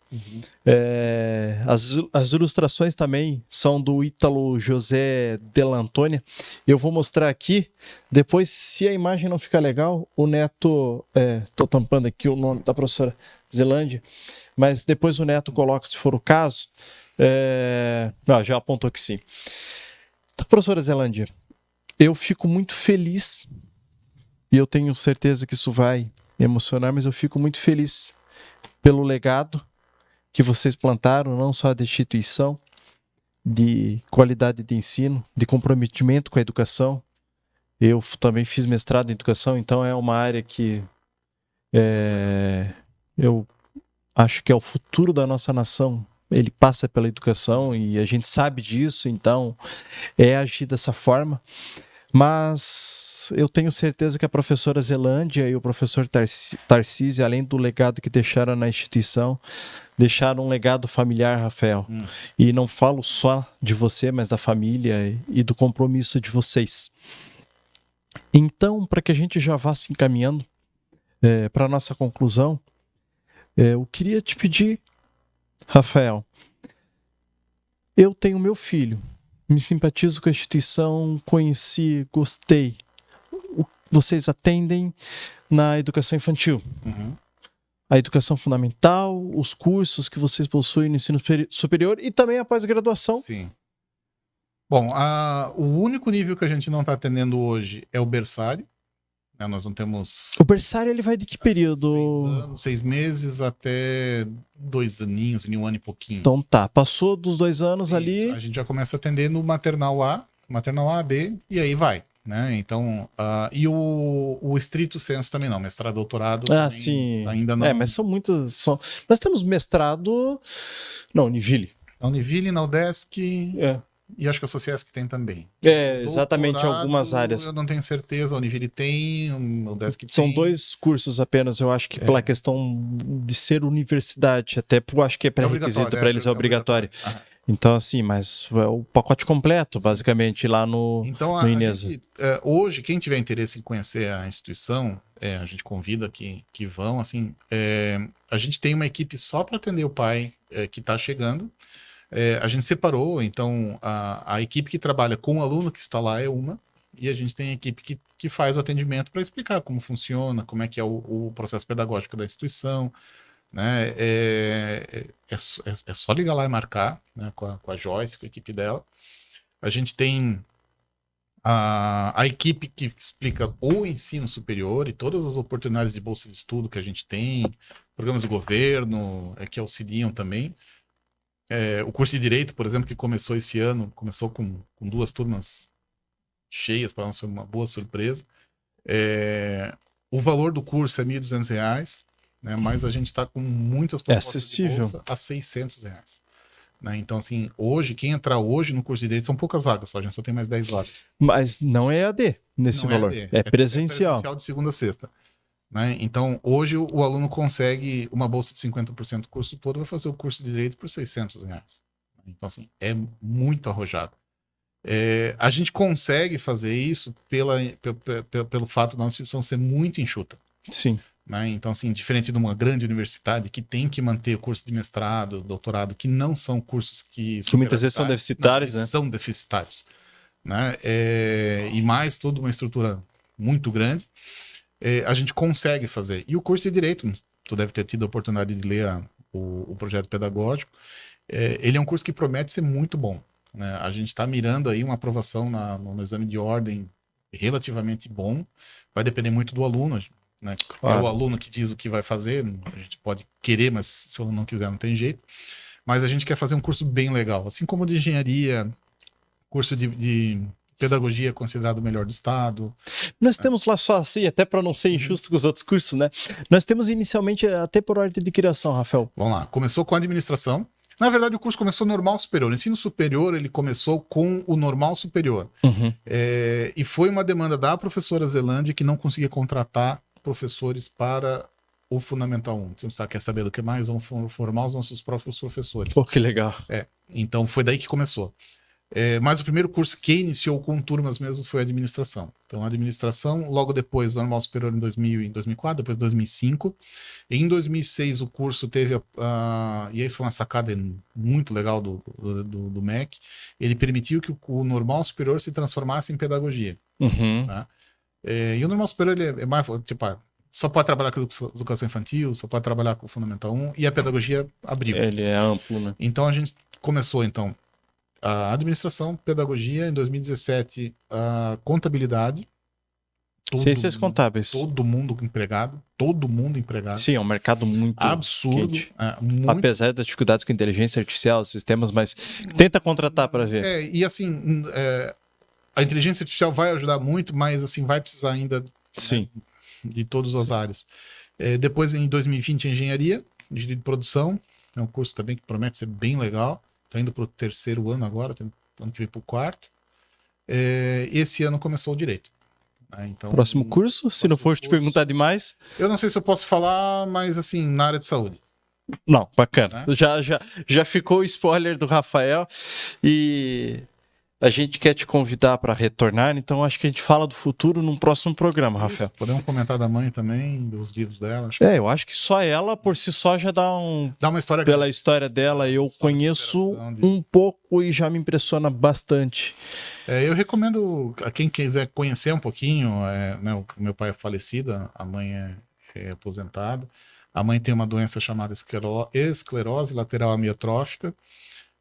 As ilustrações também são do Ítalo José Dell'Antonia. Eu vou mostrar aqui. Depois, se a imagem não ficar legal, o Neto... Estou tampando aqui o nome da professora Zelândia, mas depois o Neto coloca, se for o caso. Já apontou que sim. Então, professora Zelândia, eu fico muito feliz, e eu tenho certeza que isso vai me emocionar, mas eu fico muito feliz pelo legado que vocês plantaram, não só da instituição, de qualidade de ensino, de comprometimento com a educação. Eu também fiz mestrado em educação, então é uma área que eu acho que é o futuro da nossa nação. Ele passa pela educação e a gente sabe disso, então agir dessa forma. Mas eu tenho certeza que a professora Zelândia e o professor Tarcísio, além do legado que deixaram na instituição, deixaram um legado familiar, Rafael. E não falo só de você, mas da família e do compromisso de vocês. Então, para que a gente já vá se encaminhando para a nossa conclusão, eu queria te pedir, Rafael, eu tenho meu filho, me simpatizo com a instituição, conheci, gostei. vocês atendem na educação infantil? Uhum. A educação fundamental, os cursos que vocês possuem no ensino superior e também a pós-graduação? Sim. Bom, o único nível que a gente não está atendendo hoje é o berçário. Né? Nós não temos O berçário ele vai de que período? 6 anos, 6 meses até 2 aninhos, em 1 ano e pouquinho. Então tá, passou dos 2 anos Isso, ali. a gente já começa a atender no maternal A, B, e aí vai. Né? Então, e o estrito senso também não, mestrado, doutorado também, Sim. ainda não. Mas são muitas. Nós temos mestrado na Univille. Na Univille, na UDESC, É. e acho que a Sociesc tem também. Exatamente, Doutorado, algumas áreas. Eu não tenho certeza, a Univille tem, o UDESC tem. São 2 cursos apenas, eu acho que pela questão de ser universidade, até eu acho que é pré-requisito para eles, é obrigatório. Então, assim, mas é o pacote completo, basicamente, lá no Inesa. Gente, hoje, quem tiver interesse em conhecer a instituição, a gente convida que vão, assim, a gente tem uma equipe só para atender o pai que está chegando. A gente separou, então, a equipe que trabalha com o aluno que está lá é uma, e a gente tem a equipe que faz o atendimento para explicar como funciona, como é que é o processo pedagógico da instituição, né? É só ligar lá e marcar, né, com a Joyce, com a equipe dela. A gente tem a equipe que explica o ensino superior e todas as oportunidades de bolsa de estudo que a gente tem, programas do governo que auxiliam também. O curso de Direito, por exemplo, que começou esse ano, começou com 2 turmas cheias, para nós ser uma boa surpresa. O valor do curso é R$ 1.200, né, mas a gente está com muitas propostas de bolsa a R$ 600. Né? Então, assim, hoje, quem entrar hoje no curso de Direito são poucas vagas, só, a gente só tem mais 10 vagas. Mas não é EAD nesse valor, é presencial. É presencial de segunda a sexta. Né? Então, hoje o aluno consegue uma bolsa de 50% do curso todo, vai fazer o curso de Direito por R$ 600. Então, assim, é muito arrojado. A gente consegue fazer isso pelo fato da nossa instituição ser muito enxuta. Sim. Né? Então, assim, diferente de uma grande universidade que tem que manter o curso de mestrado, doutorado, que não são cursos que muitas vezes são deficitários, né? São deficitários. Né? E mais toda uma estrutura muito grande, a gente consegue fazer. E o curso de Direito, tu deve ter tido a oportunidade de ler o projeto pedagógico, ele é um curso que promete ser muito bom. Né? A gente está mirando aí uma aprovação no exame de ordem relativamente bom, vai depender muito do aluno, né? Claro. É o aluno que diz o que vai fazer, a gente pode querer, mas se o aluno não quiser, não tem jeito. Mas a gente quer fazer um curso bem legal, assim como de engenharia, curso de pedagogia considerado o melhor do estado. Nós temos lá só assim, até para não ser injusto com os outros cursos, né? Nós temos inicialmente, até por ordem de criação, Rafael. Vamos lá, começou com a administração. Na verdade, o curso começou normal superior. O ensino superior, ele começou com o normal superior. Uhum. E foi uma demanda da professora Zelândia que não conseguia contratar professores para o Fundamental 1. Você quer saber do que mais? Vamos formar os nossos próprios professores. Pô, que legal. Então foi daí que começou. Mas o primeiro curso que iniciou com turmas mesmo foi a administração. Então a administração, logo depois do normal superior em 2004, depois 2005. E em 2006 o curso teve, e isso foi uma sacada muito legal do MEC, ele permitiu que o normal superior se transformasse em pedagogia. Uhum. Tá? E o normal superior ele é mais, tipo, só pode trabalhar com educação infantil, só pode trabalhar com o Fundamental 1, e a pedagogia abriu. Ele é amplo, né? Então a gente começou, a administração, pedagogia, em 2017, a contabilidade. Ciências contábeis. Todo mundo empregado. Sim, é um mercado muito absurdo. quente. Apesar das dificuldades com inteligência artificial, sistemas, mas tenta contratar para ver. E assim, a inteligência artificial vai ajudar muito, mas assim, vai precisar ainda de todas as áreas. Depois, em 2020, engenharia de produção. É um curso também que promete ser bem legal. Estou indo para o 3º ano agora, ano que vem para o 4º. Esse ano começou o direito. Então, próximo curso, se não for te perguntar demais. Eu não sei se eu posso falar, mas assim, na área de saúde. Não, bacana. Já ficou o spoiler do Rafael. E a gente quer te convidar para retornar, então acho que a gente fala do futuro num próximo programa, Rafael. Podemos comentar da mãe também, dos livros dela. Eu acho que só ela, por si só, já dá uma história pela história dela, eu conheço um pouco e já me impressiona bastante. Eu recomendo a quem quiser conhecer um pouquinho, né, o meu pai é falecido, a mãe é aposentada. A mãe tem uma doença chamada esclerose lateral amiotrófica,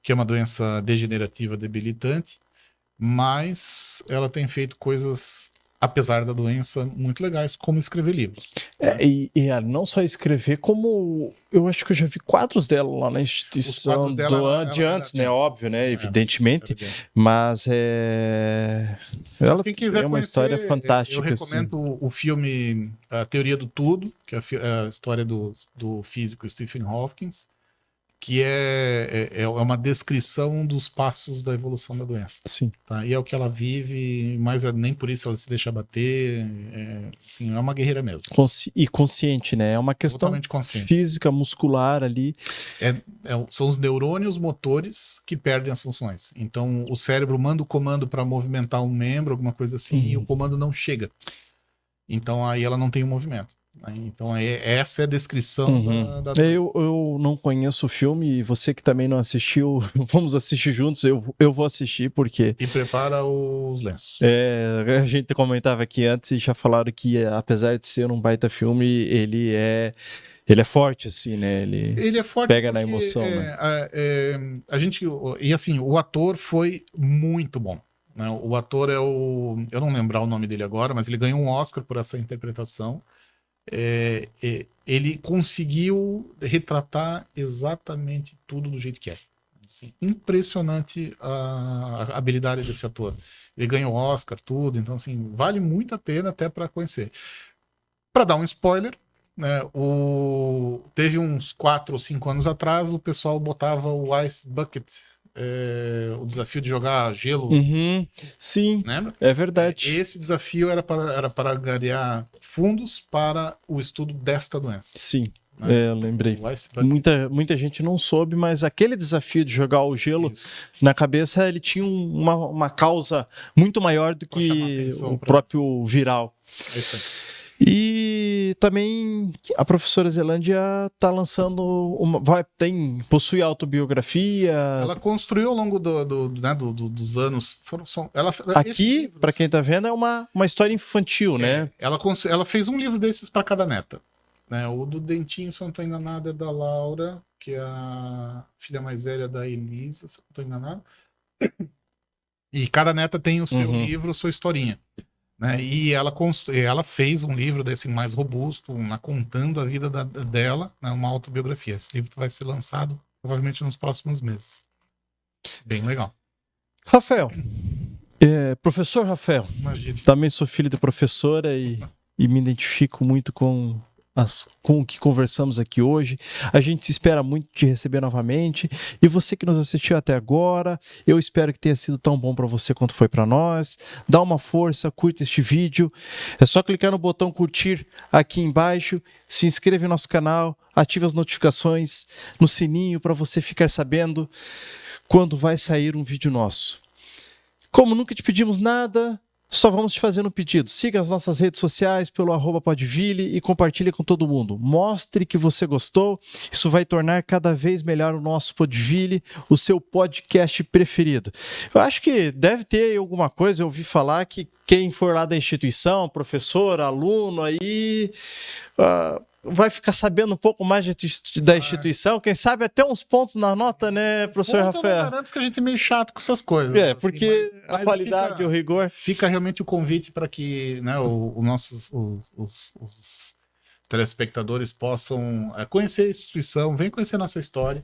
que é uma doença degenerativa debilitante, mas ela tem feito coisas, apesar da doença, muito legais, como escrever livros. E não só escrever, como eu acho que eu já vi quadros dela lá na instituição de antes, né? Óbvio, né? Evidentemente. Mas ela quem quiser uma conhecer, história fantástica. Eu recomendo o filme A Teoria do Tudo, que é a história do físico Stephen Hawking, que é uma descrição dos passos da evolução da doença. Sim. Tá? E é o que ela vive, mas nem por isso ela se deixa bater. Assim, é uma guerreira mesmo. E consciente, né? É uma questão física, muscular ali. São os neurônios motores que perdem as funções. Então, o cérebro manda o comando para movimentar um membro, alguma coisa assim, e o comando não chega. Então, aí ela não tem o movimento. Então essa é a descrição da eu não conheço o filme e você que também não assistiu, vamos assistir juntos, eu vou assistir porque... E prepara os lenços. A gente comentava aqui antes e já falaram que apesar de ser um baita filme, ele é forte, assim, né? Ele é forte, pega na emoção, né? A gente, e assim, o ator foi muito bom. Né? O ator eu não lembrar o nome dele agora, mas ele ganhou um Oscar por essa interpretação. Ele conseguiu retratar exatamente tudo do jeito que é. Assim, impressionante a habilidade desse ator. Ele ganhou Oscar, tudo, então assim, vale muito a pena até para conhecer. Para dar um spoiler, né, teve uns 4 ou 5 anos atrás, o pessoal botava o Ice Bucket, o desafio de jogar gelo. Sim, lembra? É verdade. Esse desafio era para angariar fundos para o estudo desta doença. Sim, eu lembrei. Muita gente não soube, mas aquele desafio de jogar o gelo na cabeça, ele tinha uma causa muito maior do que o próprio viral. É isso aí. E também a professora Zelândia está lançando possui autobiografia. Ela construiu ao longo dos anos. Aqui, para quem está vendo, é uma história infantil, né? Ela fez um livro desses para cada neta. Né? O do Dentinho, se eu não estou enganado, é da Laura, que é a filha mais velha da Elisa, se eu não estou enganado. E cada neta tem o seu livro, sua historinha. Né? E ela fez um livro desse mais robusto, contando a vida dela, né? Uma autobiografia. Esse livro vai ser lançado provavelmente nos próximos meses. Bem legal. Rafael, professor Rafael, Imagina. Também sou filho de professora e me identifico muito com o que conversamos aqui hoje. A gente espera muito te receber novamente. E você que nos assistiu até agora, eu espero que tenha sido tão bom para você quanto foi para nós. Dá uma força, curta este vídeo. É só clicar no botão curtir aqui embaixo, se inscreva no nosso canal, ative as notificações no sininho para você ficar sabendo quando vai sair um vídeo nosso. Como nunca te pedimos nada, só vamos te fazer um pedido. Siga as nossas redes sociais pelo @podville e compartilhe com todo mundo. Mostre que você gostou. Isso vai tornar cada vez melhor o nosso Podville, o seu podcast preferido. Eu acho que deve ter alguma coisa, eu ouvi falar que quem for lá da instituição, professor, aluno, aí vai ficar sabendo um pouco mais da instituição, quem sabe até uns pontos na nota, né, professor Rafael? Eu não garanto que a gente é meio chato com essas coisas. Porque a qualidade e o rigor... Fica realmente o convite para que, né, os telespectadores possam conhecer a instituição, venham conhecer nossa história.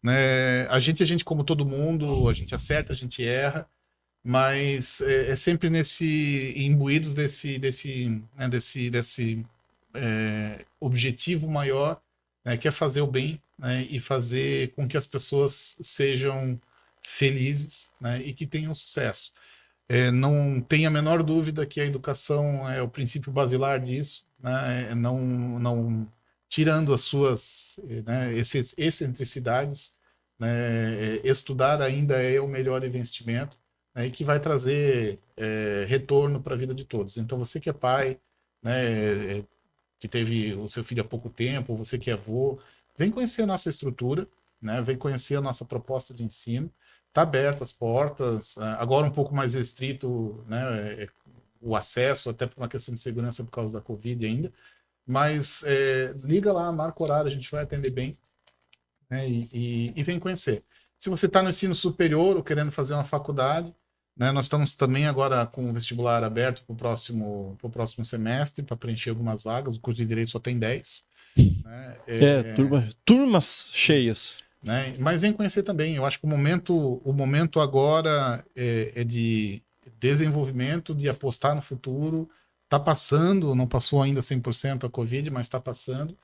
Né? A gente como todo mundo, a gente acerta, a gente erra, mas é sempre imbuídos desse objetivo maior, né, que é fazer o bem, né, e fazer com que as pessoas sejam felizes, né, e que tenham sucesso. Não tenha a menor dúvida que a educação é o princípio basilar disso, né, não tirando as suas, né, excentricidades, né, estudar ainda é o melhor investimento. né, e que vai trazer retorno para a vida de todos. Então, você que é pai, né, que teve o seu filho há pouco tempo, você que é avô, vem conhecer a nossa estrutura, né, vem conhecer a nossa proposta de ensino. Está aberta as portas, agora um pouco mais restrito, né, o acesso, até por uma questão de segurança por causa da Covid ainda, mas liga lá, marca o horário, a gente vai atender bem, né, e vem conhecer. Se você está no ensino superior ou querendo fazer uma faculdade, né, nós estamos também agora com o vestibular aberto para o próximo semestre, para preencher algumas vagas, o curso de Direito só tem 10. Né, turmas cheias. Né, mas vem conhecer também, eu acho que o momento agora é de desenvolvimento, de apostar no futuro, está passando, não passou ainda 100% a Covid, mas está passando,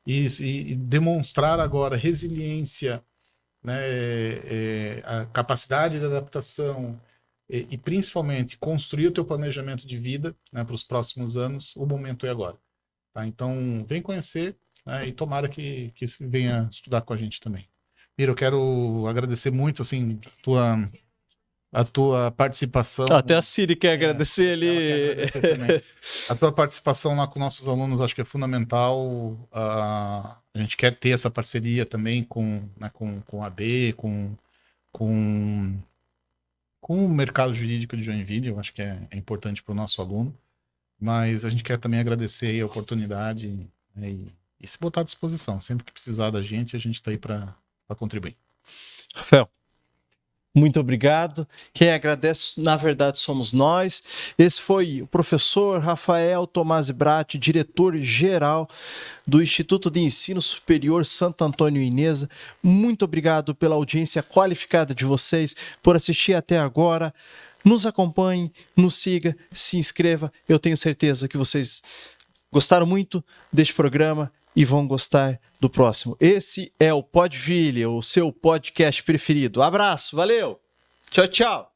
e demonstrar agora resiliência, né, a capacidade de adaptação e principalmente construir o teu planejamento de vida, né, para os próximos anos, o momento é agora. Tá? Então, vem conhecer, né, e tomara que venha estudar com a gente também. Mira, eu quero agradecer muito assim, a tua participação. Até a Siri quer agradecer ali. Quer agradecer também. A tua participação lá com nossos alunos acho que é fundamental. A gente quer ter essa parceria também com a AB, com o mercado jurídico de Joinville. Eu acho que é importante para o nosso aluno. Mas a gente quer também agradecer aí a oportunidade, né, e se botar à disposição. Sempre que precisar da gente, a gente está aí para contribuir. Rafael, muito obrigado. Quem agradece, na verdade, somos nós. Esse foi o professor Rafael Tomasi Bratti, diretor-geral do Instituto de Ensino Superior Santo Antônio Ineza. Muito obrigado pela audiência qualificada de vocês, por assistir até agora. Nos acompanhe, nos siga, se inscreva. Eu tenho certeza que vocês gostaram muito deste programa e vão gostar do próximo. Esse é o Podvilha, o seu podcast preferido. Abraço, valeu! Tchau, tchau!